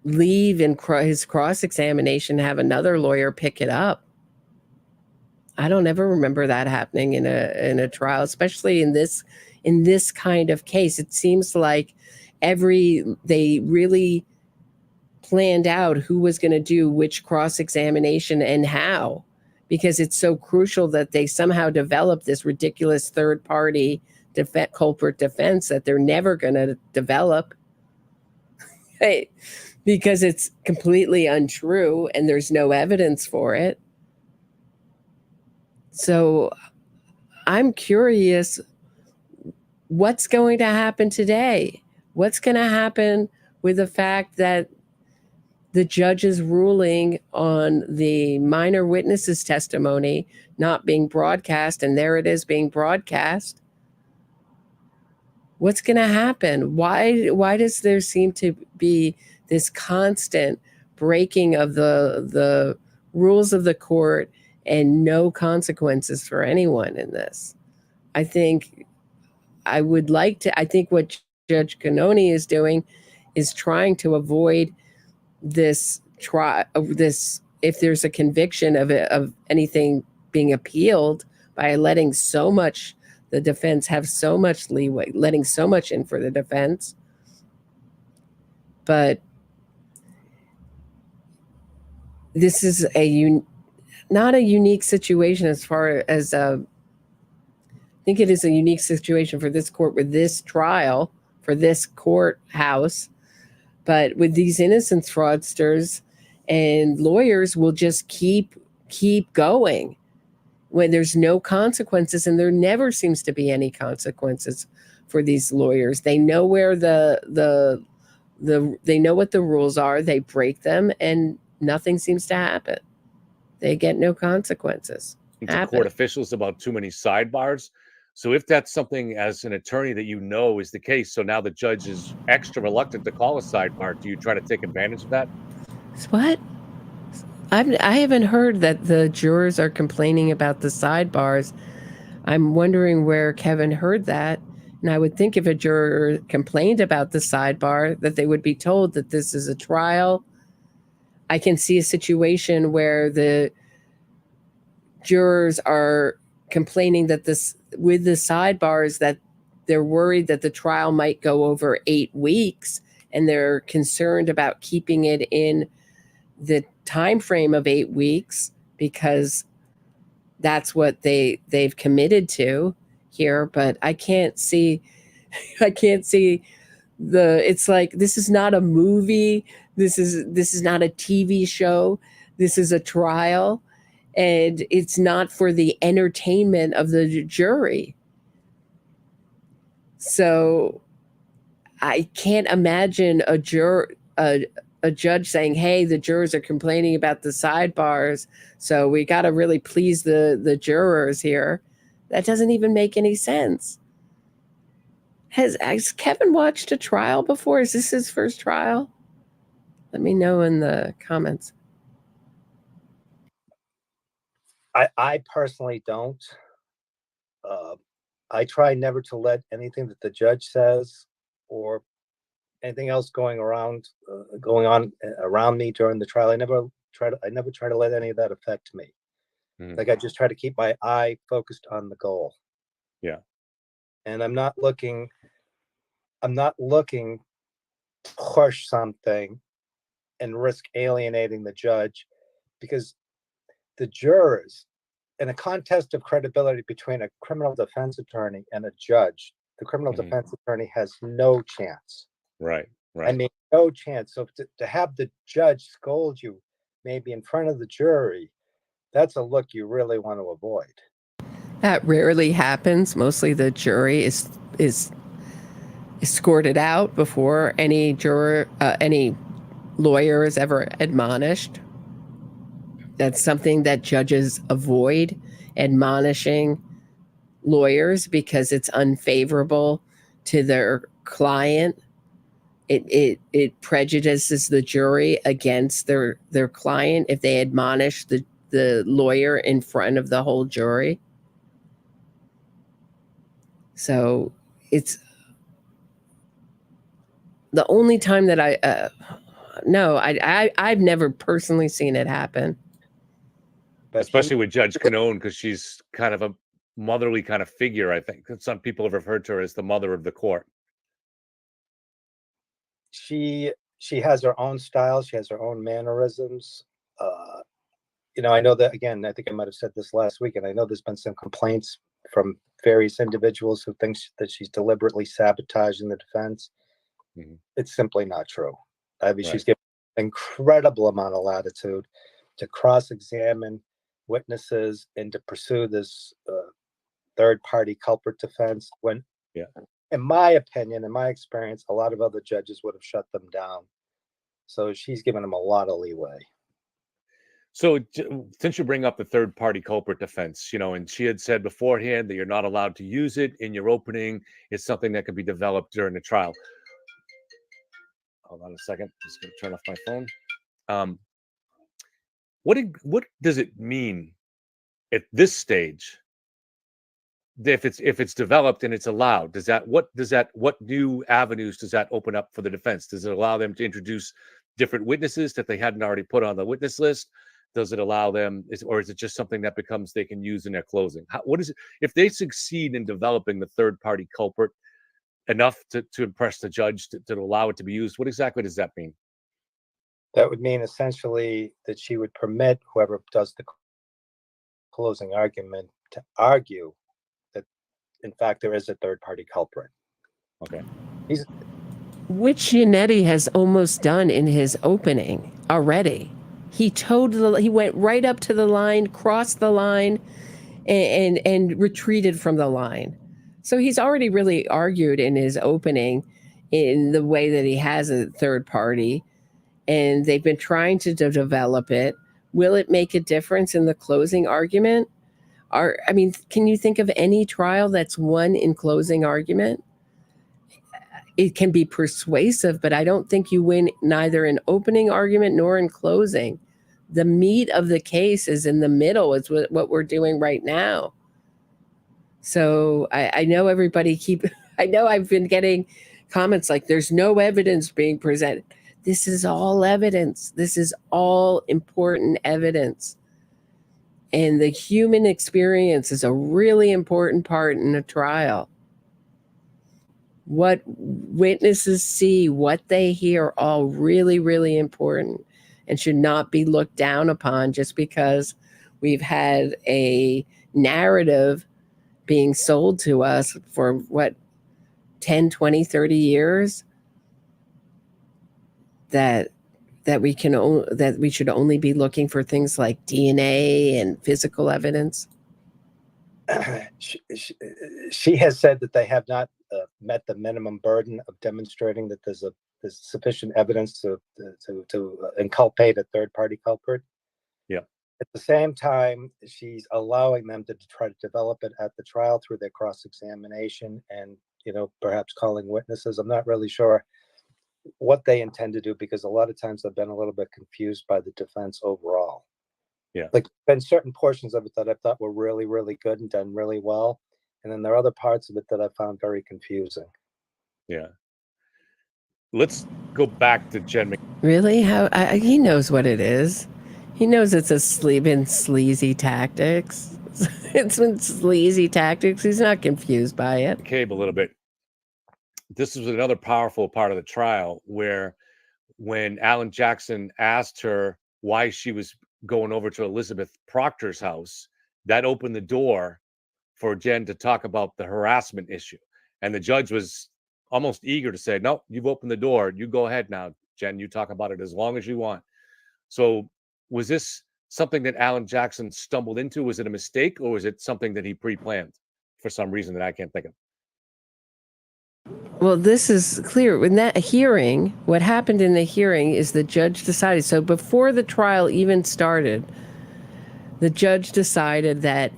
Speaker 7: leave in his cross-examination, have another lawyer pick it up. I don't ever remember that happening in a trial, especially in this kind of case. It seems like they really planned out who was going to do which cross-examination and how, because it's so crucial that they somehow develop this ridiculous third-party culprit defense that they're never going to develop. Right? Because it's completely untrue and there's no evidence for it. So I'm curious what's going to happen today. What's going to happen with the fact that the judge's ruling on the minor witnesses' testimony not being broadcast, and there it is being broadcast? What's going to happen? Why does there seem to be this constant breaking of the rules of the court and no consequences for anyone in this? I think what Judge Cannoni is doing is trying to avoid this if there's a conviction of anything being appealed, by letting the defense have so much leeway, letting so much in for the defense. but this is not a unique situation as far as I think it is a unique situation for this court with this trial, for this courthouse. But with these innocence fraudsters, and lawyers will just keep going when there's no consequences, and there never seems to be any consequences for these lawyers. They know where they know what the rules are, they break them, and nothing seems to happen. They get no consequences.
Speaker 3: To court officials about too many sidebars. So if that's something as an attorney that you know is the case, so now the judge is extra reluctant to call a sidebar, do you try to take advantage of that?
Speaker 7: What? I haven't heard that the jurors are complaining about the sidebars. I'm wondering where Kevin heard that. And I would think if a juror complained about the sidebar, that they would be told that this is a trial. I can see a situation where the jurors are complaining that with the sidebars, that they're worried that the trial might go over 8 weeks, and they're concerned about keeping it in the time frame of 8 weeks because that's what they've committed to here. But I can't see it's like, this is not a movie, this is not a TV show, this is a trial, and it's not for the entertainment of the jury. So I can't imagine a judge saying, hey, the jurors are complaining about the sidebars, so we got to really please the jurors here. That doesn't even make any sense. Has Kevin watched a trial before? Is this his first trial? Let me know in the comments.
Speaker 8: I personally don't. I try never to let anything that the judge says or anything else going on around me during the trial. I never try to let any of that affect me. Like, I just try to keep my eye focused on the goal.
Speaker 3: Yeah.
Speaker 8: And I'm not looking to push something and risk alienating the judge, because the jurors, in a contest of credibility between a criminal defense attorney and a judge, the criminal defense attorney has no chance.
Speaker 3: Right.
Speaker 8: I mean, no chance. So to have the judge scold you maybe in front of the jury, that's a look you really want to avoid.
Speaker 7: That rarely happens. Mostly the jury is escorted out before any lawyer is ever admonished. That's something that judges avoid, admonishing lawyers, because it's unfavorable to their client. It prejudices the jury against their client if they admonish the lawyer in front of the whole jury. So it's the only time that I've never personally seen it happen.
Speaker 3: Especially with Judge Canone, because she's kind of a motherly kind of figure, I think. Some people have referred to her as the mother of the court.
Speaker 8: She has her own style. She has her own mannerisms. I know that, again, I think I might have said this last week, and I know there's been some complaints from various individuals who think that she's deliberately sabotaging the defense. It's simply not true. I mean, she's given an incredible amount of latitude to cross-examine witnesses and to pursue this third-party culprit defense, when, in my opinion, in my experience, a lot of other judges would have shut them down. So she's given them a lot of leeway.
Speaker 3: So since you bring up the third-party culprit defense, and she had said beforehand that you're not allowed to use it in your opening, it's something that can be developed during the trial. Hold on a second. Just going to turn off my phone. What does it mean at this stage if it's developed and it's allowed? What new avenues does that open up for the defense? Does it allow them to introduce different witnesses that they hadn't already put on the witness list? Does it allow them, or is it just something that they can use in their closing? What is it if they succeed in developing the third party culprit enough to impress the judge to allow it to be used? What exactly does that mean?
Speaker 8: That would mean essentially that she would permit whoever does the closing argument to argue that, in fact, there is a third-party culprit.
Speaker 3: Okay.
Speaker 7: Which Giannetti has almost done in his opening already. He went right up to the line, crossed the line, and retreated from the line. So he's already really argued in his opening in the way that he has a third party, and they've been trying to develop it. Will it make a difference in the closing argument? Can you think of any trial that's won in closing argument? It can be persuasive, but I don't think you win neither in opening argument nor in closing. The meat of the case is in the middle. It's what we're doing right now. So I know I know I've been getting comments like there's no evidence being presented. This is all evidence. This is all important evidence. And the human experience is a really important part in a trial. What witnesses see, what they hear, all really, really important and should not be looked down upon just because we've had a narrative being sold to us for 10, 20, 30 years that we should only be looking for things like DNA and physical evidence.
Speaker 8: She has said that they have not met the minimum burden of demonstrating that there's sufficient evidence to inculpate a third-party culprit.
Speaker 3: Yeah.
Speaker 8: At the same time, she's allowing them to try to develop it at the trial through their cross-examination and, perhaps calling witnesses. I'm not really sure what they intend to do because a lot of times I've been a little bit confused by the defense overall.
Speaker 3: Yeah.
Speaker 8: Like, been certain portions of it that I thought were really, really good and done really well. And then there are other parts of it that I found very confusing.
Speaker 3: Yeah. Let's go back to Jen.
Speaker 7: Really? He knows what it is. He knows it's been sleazy tactics. It's been sleazy tactics. He's not confused by it.
Speaker 3: McCabe a little bit. This was another powerful part of the trial where when Alan Jackson asked her why she was going over to Elizabeth Proctor's house, that opened the door for Jen to talk about the harassment issue. And the judge was almost eager to say, no, you've opened the door. You go ahead now, Jen. You talk about it as long as you want. So was this something that Alan Jackson stumbled into? Was it a mistake or was it something that he pre-planned for some reason that I can't think of?
Speaker 7: Well, this is clear. In that hearing, what happened in the hearing is the judge decided. So before the trial even started, the judge decided that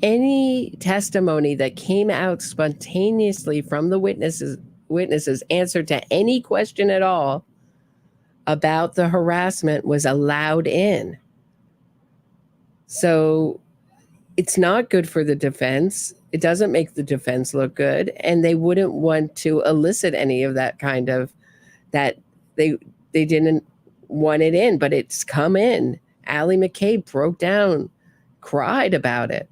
Speaker 7: any testimony that came out spontaneously from the witnesses answered to any question at all about the harassment was allowed in. So it's not good for the defense. It doesn't make the defense look good. And they wouldn't want to elicit any of that kind of, that they didn't want it in, but it's come in. Allie McCabe broke down, cried about it.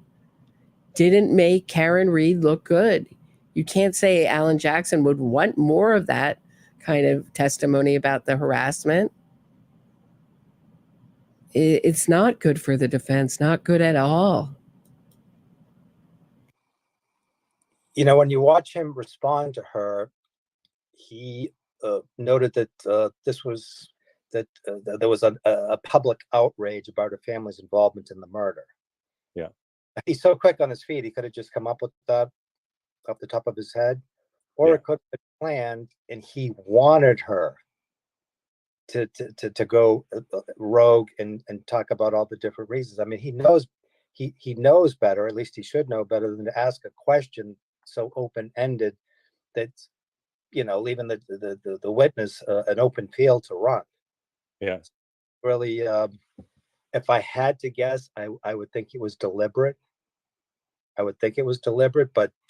Speaker 7: Didn't make Karen Reed look good. You can't say Alan Jackson would want more of that kind of testimony about the harassment. It's not good for the defense, not good at all.
Speaker 8: When you watch him respond to her, he noted that there was a public outrage about her family's involvement in the murder.
Speaker 3: Yeah.
Speaker 8: He's so quick on his feet, he could have just come up with that off the top of his head, or it could have been planned, and he wanted her to go rogue and talk about all the different reasons. I mean, he knows better, at least he should know better than to ask a question so open-ended that's, leaving the witness an open field to run.
Speaker 3: Yeah.
Speaker 8: Really, if I had to guess, I would think it was deliberate. But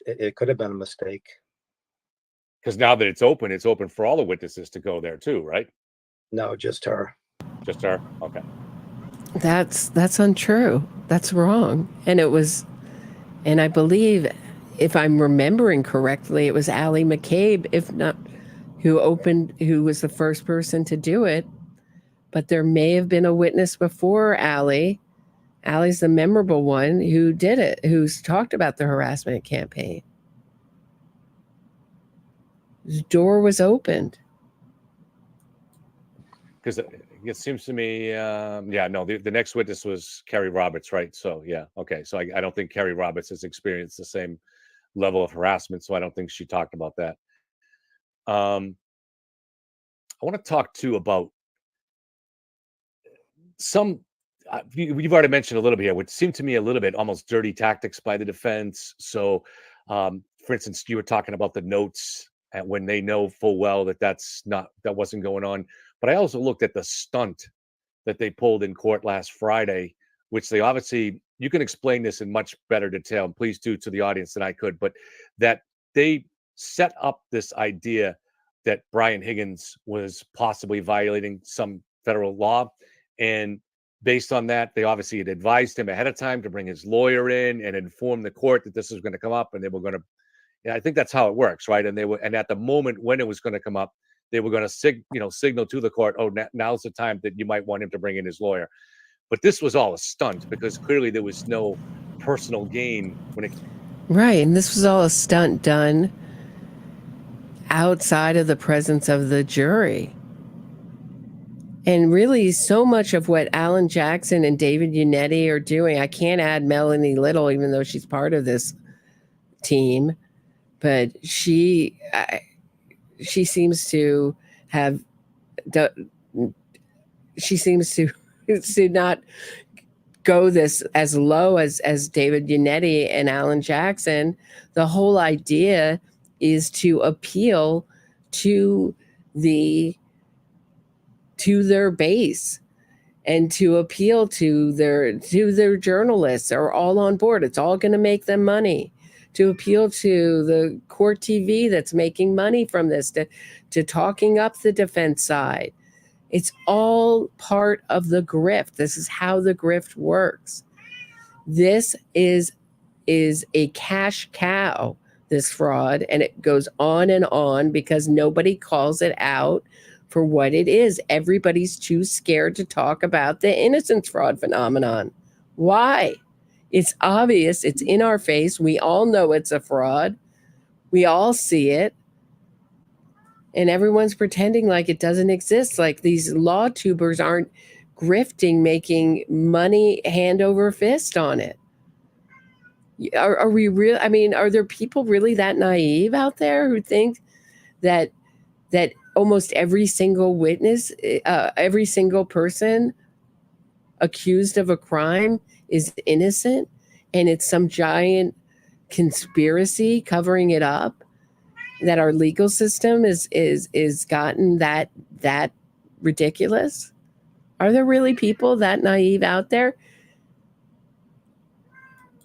Speaker 8: it could have been a mistake.
Speaker 3: Because now that it's open for all the witnesses to go there too, right?
Speaker 8: No, just her.
Speaker 3: Just her? Okay.
Speaker 7: That's untrue. That's wrong. And I believe if I'm remembering correctly, it was Allie McCabe, if not, who was the first person to do it. But there may have been a witness before Allie. Allie's the memorable one who did it, who's talked about the harassment campaign. The door was opened.
Speaker 3: Because it seems to me, the next witness was Kerry Roberts, right? So, yeah, okay. So I don't think Kerry Roberts has experienced the same level of harassment, so I don't think she talked about that. I want to talk, too, about some, you've already mentioned a little bit here, which seemed to me a little bit almost dirty tactics by the defense. So, for instance, you were talking about the notes and when they know full well that that wasn't going on. But I also looked at the stunt that they pulled in court last Friday, which they obviously, you can explain this in much better detail, and please do to the audience than I could, but that they set up this idea that Brian Higgins was possibly violating some federal law. And based on that, they obviously had advised him ahead of time to bring his lawyer in and inform the court that this was going to come up, and they were going to, I think that's how it works, right? And at the moment when it was going to come up, they were going to signal to the court, oh, now's the time that you might want him to bring in his lawyer. But this was all a stunt because clearly there was no personal gain when it.
Speaker 7: Right, and this was all a stunt done outside of the presence of the jury. And really, so much of what Alan Jackson and David Unetti are doing, I can't add Melanie Little, even though she's part of this team, but she seems to have, she seems to not go this as low as David Unetti and Alan Jackson. The whole idea is to appeal to their base and to appeal to their journalists are all on board. It's all going to make them money. To appeal to the court TV that's making money from this, to talking up the defense side. It's all part of the grift. This is how the grift works. This is a cash cow, this fraud, and it goes on because nobody calls it out for what it is. Everybody's too scared to talk about the innocence fraud phenomenon. Why? It's obvious. It's in our face. We all know it's a fraud. We all see it. And everyone's pretending like it doesn't exist. Like these law tubers aren't grifting, making money hand over fist on it. Are we real? I mean, are there people really that naive out there who think that almost every single witness, every single person accused of a crime is innocent and it's some giant conspiracy covering it up, that our legal system is gotten that ridiculous? Are there really people that naive out there?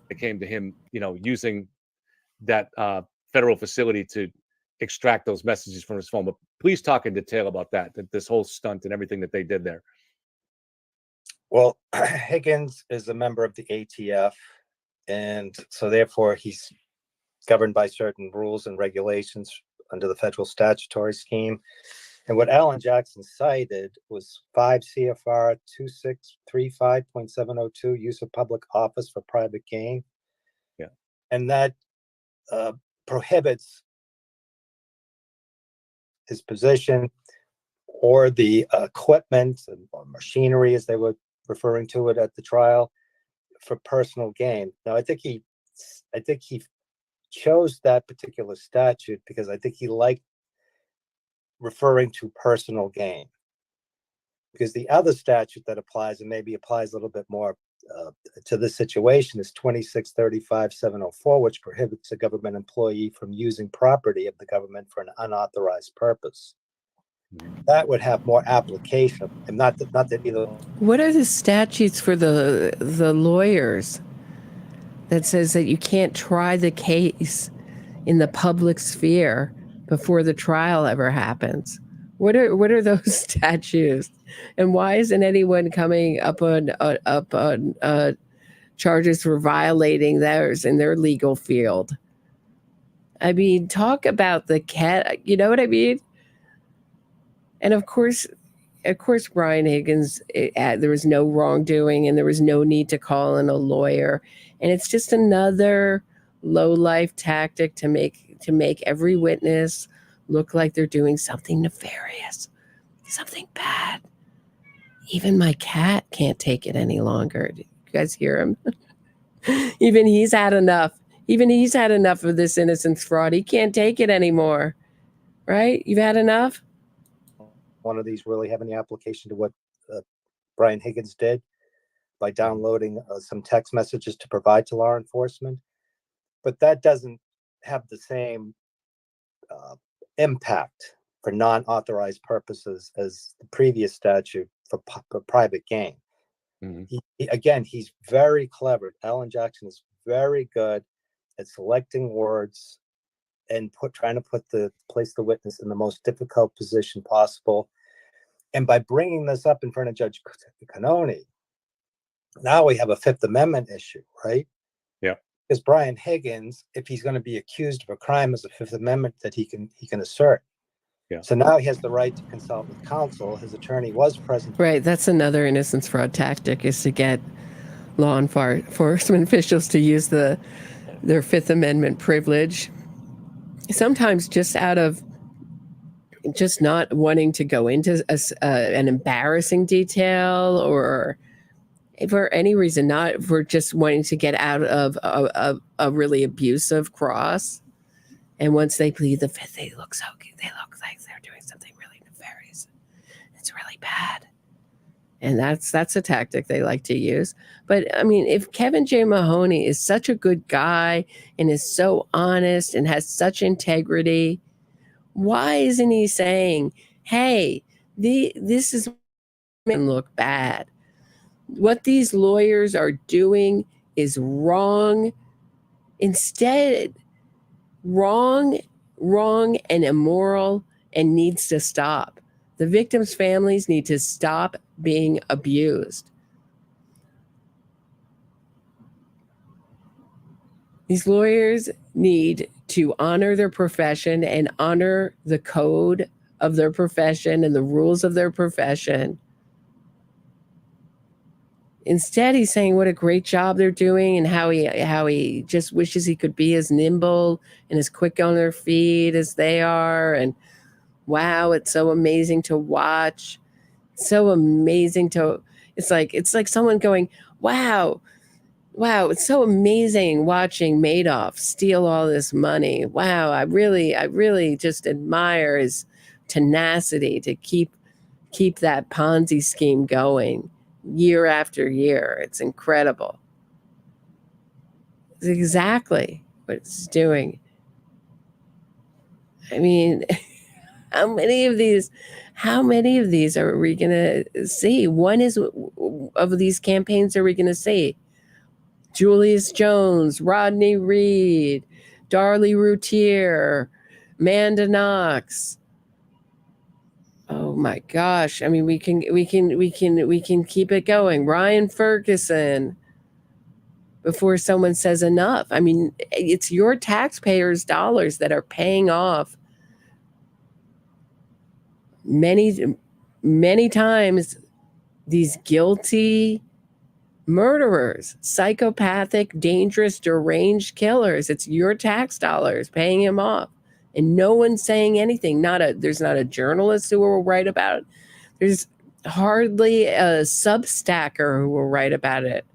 Speaker 3: It came to him, using that federal facility to extract those messages from his phone. But please talk in detail about that this whole stunt and everything that they did there.
Speaker 8: Well, Higgins is a member of the ATF, and so therefore he's governed by certain rules and regulations under the federal statutory scheme. And what Alan Jackson cited was 5 CFR 2635.702, use of public office for private gain.
Speaker 3: Yeah.
Speaker 8: And that prohibits his position or the equipment or machinery, as they were referring to it at the trial, for personal gain. Now, I think he chose that particular statute because I think he liked referring to personal gain, because the other statute that applies, and maybe applies a little bit more to this situation, is 2635.704, which prohibits a government employee from using property of the government for an unauthorized purpose. That would have more application, and not that either.
Speaker 7: What are the statutes for the lawyers that says that you can't try the case in the public sphere before the trial ever happens? What are those statutes, and why isn't anyone coming up on charges for violating theirs in their legal field? I mean, talk about the cat. You know what I mean? And of course, Brian Higgins, there was no wrongdoing and there was no need to call in a lawyer. And it's just another low life tactic to make every witness look like they're doing something nefarious, something bad. Even my cat can't take it any longer. Do you guys hear him? Even he's had enough. Even he's had enough of this innocence fraud. He can't take it anymore. Right? You've had enough?
Speaker 8: One of these really have any application to what Brian Higgins did by downloading some text messages to provide to law enforcement. But that doesn't have the same impact for non-authorized purposes as the previous statute for private gain. Again, he's very clever. Alan Jackson is very good at selecting words and trying to place the witness in the most difficult position possible. And by bringing this up in front of Judge Canoni, now we have a Fifth Amendment issue, right?
Speaker 3: Yeah.
Speaker 8: Because Brian Higgins, if he's going to be accused of a crime as a Fifth Amendment that he can assert. Yeah. So now he has the right to consult with counsel. His attorney was present.
Speaker 7: Right. That's another innocence fraud tactic, is to get law enforcement officials to use their Fifth Amendment privilege. Sometimes just out of just not wanting to go into an embarrassing detail, or for any reason, not for just wanting to get out of a really abusive cross. And once they plead the Fifth, they look so cute. They look like they're doing something really nefarious. It's really bad. And that's a tactic they like to use. But I mean, if Kevin J. Mahoney is such a good guy and is so honest and has such integrity, why isn't he saying, hey, this is look bad? What these lawyers are doing is wrong. Instead, wrong and immoral, and needs to stop. The victims' families need to stop being abused. These lawyers need to honor their profession and honor the code of their profession and the rules of their profession. Instead, he's saying what a great job they're doing and how he just wishes he could be as nimble and as quick on their feet as they are. And wow, it's so amazing to watch. So amazing it's like someone going, wow, it's so amazing watching Madoff steal all this money. Wow, I really just admire his tenacity to keep that Ponzi scheme going year after year. It's incredible. It's exactly what it's doing. I mean, how many of these are we going to see? One is of these campaigns are we going to see? Julius Jones, Rodney Reed, Darlie Routier, Amanda Knox. Oh my gosh. I mean, we can keep it going. Ryan Ferguson, before someone says enough. I mean, it's your taxpayers' dollars that are paying off many times these guilty murderers, psychopathic, dangerous, deranged killers. It's your tax dollars paying him off. And no one's saying anything. There's not a journalist who will write about it. There's hardly a Substacker who will write about it.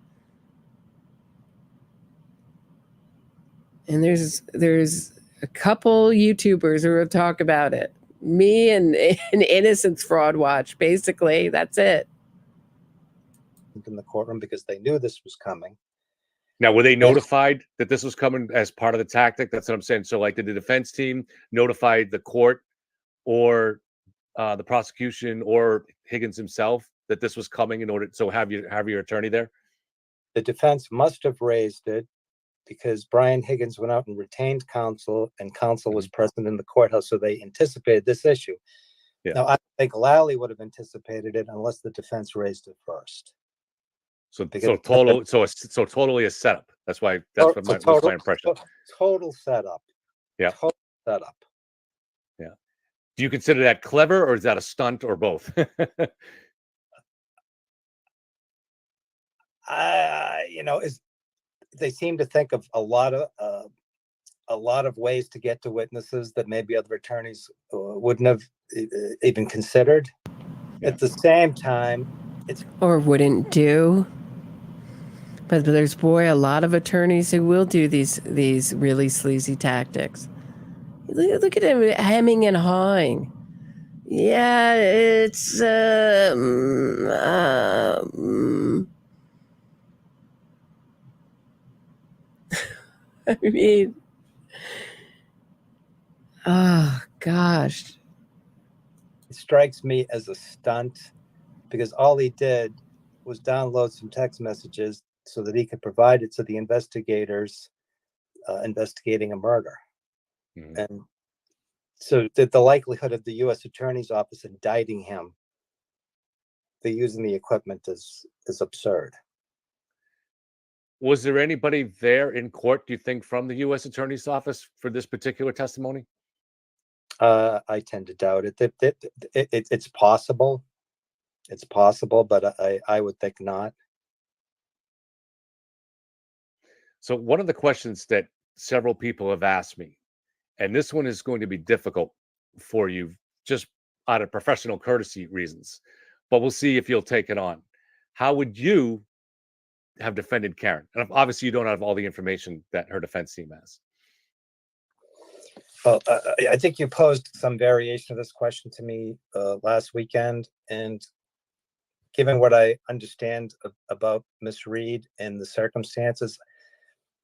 Speaker 7: And there's a couple YouTubers who will talk about it. Me and Innocence Fraud Watch. Basically, that's it.
Speaker 8: In the courtroom because they knew this was coming.
Speaker 3: Now, were they notified that this was coming as part of the tactic? That's what I'm saying. So, like, did the defense team notify the court or the prosecution or Higgins himself that this was coming in order? So, have your attorney there?
Speaker 8: The defense must have raised it because Brian Higgins went out and retained counsel, and counsel was present in the courthouse, so they anticipated this issue. Yeah. Now, I think Lally would have anticipated it unless the defense raised it first.
Speaker 3: So totally a setup. That's my impression.
Speaker 8: Total setup.
Speaker 3: Yeah.
Speaker 8: Total setup.
Speaker 3: Yeah. Do you consider that clever, or is that a stunt, or both?
Speaker 8: They seem to think of a lot of ways to get to witnesses that maybe other attorneys wouldn't have even considered.
Speaker 3: Yeah.
Speaker 8: At the same time,
Speaker 7: Or wouldn't do. But there's, boy, a lot of attorneys who will do these really sleazy tactics. Look at him hemming and hawing. Yeah, it's I mean, oh gosh.
Speaker 8: it strikes me as a stunt, because all he did was download some text messages so that he could provide it to the investigators investigating a murder.
Speaker 3: Mhm.
Speaker 8: And so the likelihood of the U.S. Attorney's Office indicting him for using the equipment is absurd.
Speaker 3: Was there anybody there in court, do you think, from the U.S. Attorney's Office for this particular testimony?
Speaker 8: I tend to doubt it. It's possible. It's possible, but I would think not.
Speaker 3: So one of the questions that several people have asked me, and this one is going to be difficult for you just out of professional courtesy reasons, but we'll see if you'll take it on. How would you have defended Karen? And obviously you don't have all the information that her defense team has.
Speaker 8: Well, I think you posed some variation of this question to me last weekend, and given what I understand about Miss Reed and the circumstances,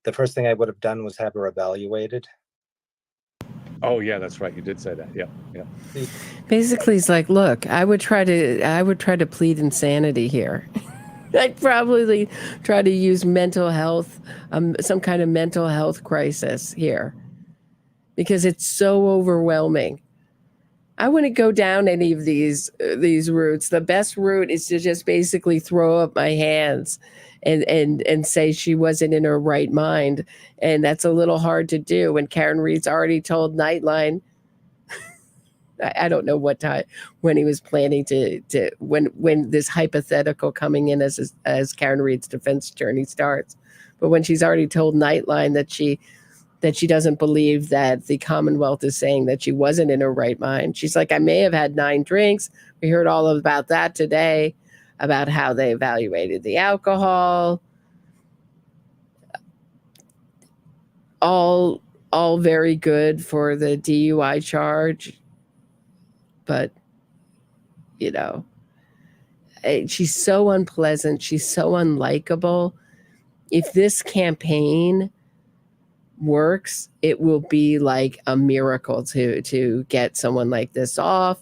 Speaker 8: the first thing I would have done was have her evaluated.
Speaker 3: Oh yeah, that's right. You did say that. Yeah, yeah.
Speaker 7: Basically, it's like, look, I would try to plead insanity here. I'd probably try to use mental health, some kind of mental health crisis here, because it's so overwhelming. I wouldn't go down any of these routes. The best route is to just basically throw up my hands and say she wasn't in her right mind. And that's a little hard to do when Karen Reed's already told Nightline. I don't know what time, when he was planning when this hypothetical coming in as Karen Reed's defense attorney starts. But when she's already told Nightline that she doesn't believe that the Commonwealth is saying that she wasn't in her right mind. She's like, I may have had 9 drinks. We heard all about that today, about how they evaluated the alcohol. All very good for the DUI charge. But, she's so unpleasant. She's so unlikable. If this campaign works, it will be like a miracle to get someone like this off.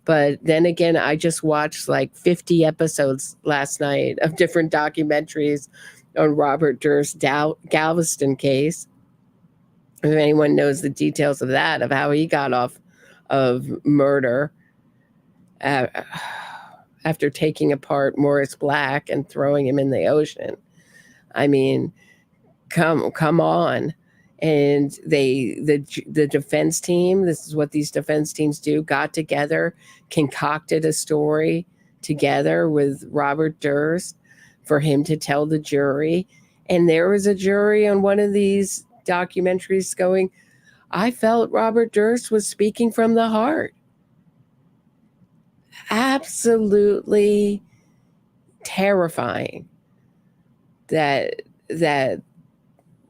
Speaker 7: But then again, I just watched like 50 episodes last night of different documentaries on Robert Durst's Galveston case. If anyone knows the details of that, of how he got off of murder after taking apart Morris Black and throwing him in the ocean. I mean, come on. And the defense team, this is what these defense teams do, got together, concocted a story together with Robert Durst for him to tell the jury. And there was a jury on one of these documentaries going, I felt Robert Durst was speaking from the heart. Absolutely terrifying that the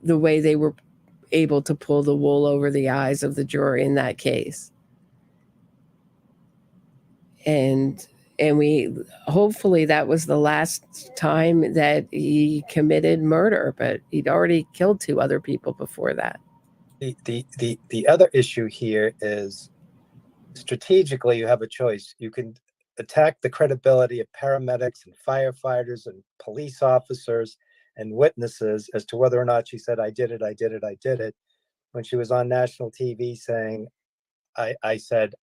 Speaker 7: way they were able to pull the wool over the eyes of the jury in that case. And we, hopefully that was the last time that he committed murder, but he'd already killed 2 other people before that.
Speaker 8: The other issue here is, strategically you have a choice. You can attack the credibility of paramedics and firefighters and police officers and witnesses as to whether or not she said, I did it, when she was on national TV saying, I said,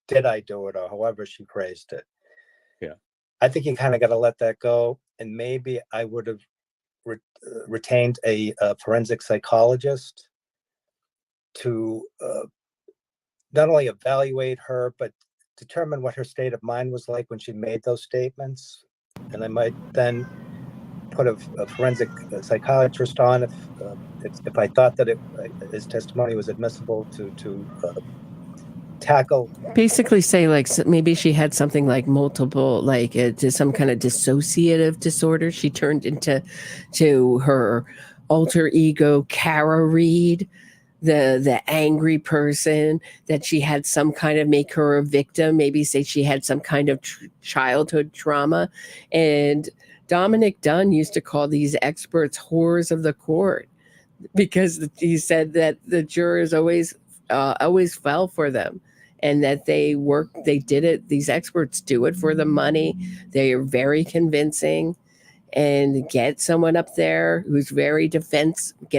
Speaker 8: did I do it, or however she phrased it.
Speaker 3: Yeah.
Speaker 8: I think you kind of got to let that go. And maybe I would have retained a forensic psychologist to not only evaluate her, but determine what her state of mind was like when she made those statements. And I might then put a forensic psychiatrist on if I thought that his testimony was admissible to tackle.
Speaker 7: Basically say like maybe she had something like multiple, like some kind of dissociative disorder. She turned into her alter ego, Kara Reed, the angry person, that she had some kind of make her a victim. Maybe say she had some kind of childhood trauma. And Dominic Dunn used to call these experts whores of the court because he said that the jurors always fell for them. And that they did it. These experts do it for the money. They are very convincing, and get someone up there who's get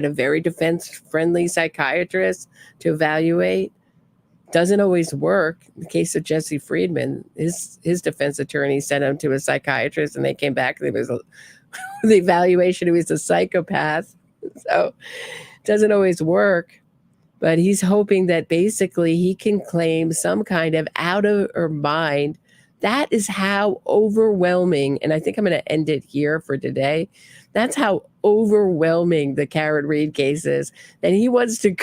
Speaker 7: a very defense-friendly psychiatrist to evaluate. Doesn't always work. In the case of Jesse Friedman, his defense attorney sent him to a psychiatrist, and they came back. It was the evaluation. He was a psychopath. So it doesn't always work. But he's hoping that basically he can claim some kind of out of her mind. That is how overwhelming, and I think I'm going to end it here for today. That's how overwhelming the Karen Reed case is. And he wants to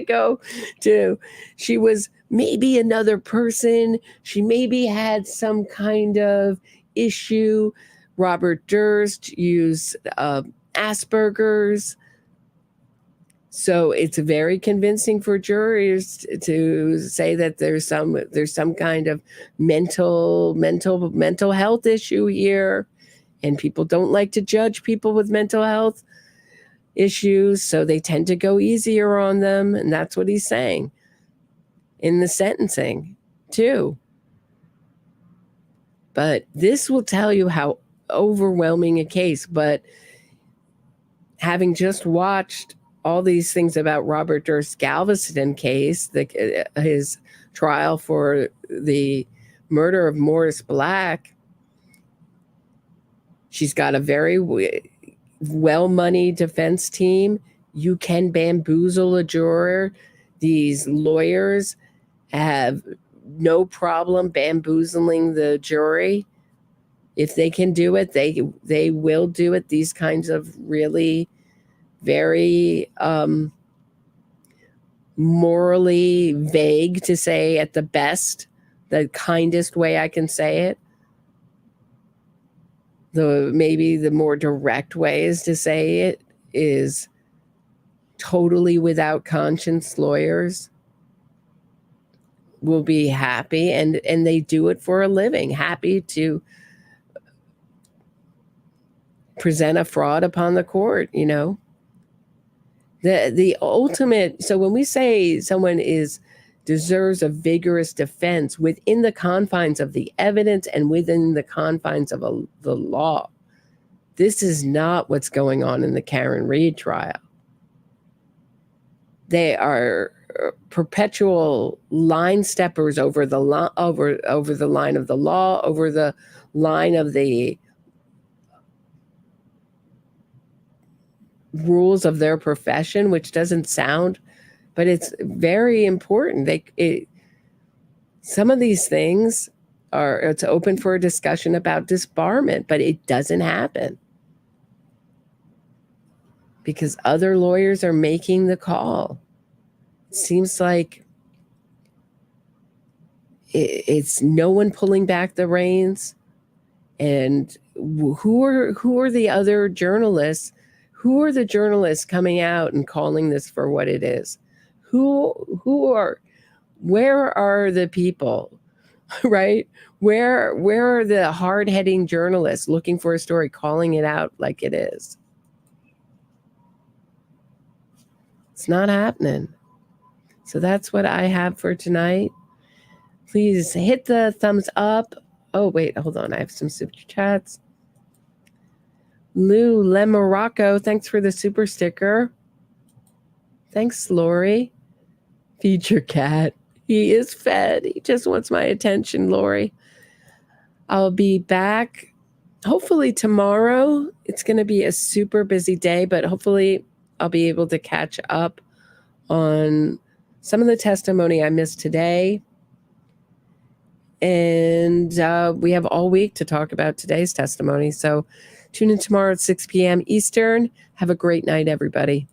Speaker 7: go to, she was maybe another person. She maybe had some kind of issue. Robert Durst used Asperger's. So it's very convincing for jurors to say that there's some kind of mental health issue here, and people don't like to judge people with mental health issues, so they tend to go easier on them, and that's what he's saying in the sentencing too. But this will tell you how overwhelming a case. But having just watched all these things about Robert Durst's Galveston case, his trial for the murder of Morris Black, she's got a very well-moneyed defense team. You can bamboozle a juror. These lawyers have no problem bamboozling the jury. If they can do it, they will do it. These kinds of really very morally vague, to say at the best, the kindest way I can say it. Maybe the more direct way is to say it is totally without conscience lawyers will be happy, and they do it for a living, happy to present a fraud upon the court, The ultimate, so when we say someone deserves a vigorous defense within the confines of the evidence and within the confines of the law, this is not what's going on in the Karen Reed trial. They are perpetual line steppers over the over the line of the law, over the line of the rules of their profession, which doesn't sound, but it's very important. Some of these things it's open for a discussion about disbarment, but it doesn't happen because other lawyers are making the call. It seems like it's no one pulling back the reins. And who are the other journalists? Who are the journalists coming out and calling this for what it is? Where are the people, right? Where are the hard-hitting journalists looking for a story, calling it out like it is? It's not happening. So that's what I have for tonight. Please hit the thumbs up. Oh, wait, hold on. I have some super chats. Lou Lemorocco, thanks for the super sticker. Thanks, Lori. Feed your cat. He is fed. He just wants my attention, Lori. I'll be back hopefully tomorrow. It's going to be a super busy day, but hopefully I'll be able to catch up on some of the testimony I missed today. And we have all week to talk about today's testimony. So tune in tomorrow at 6 p.m. Eastern. Have a great night, everybody.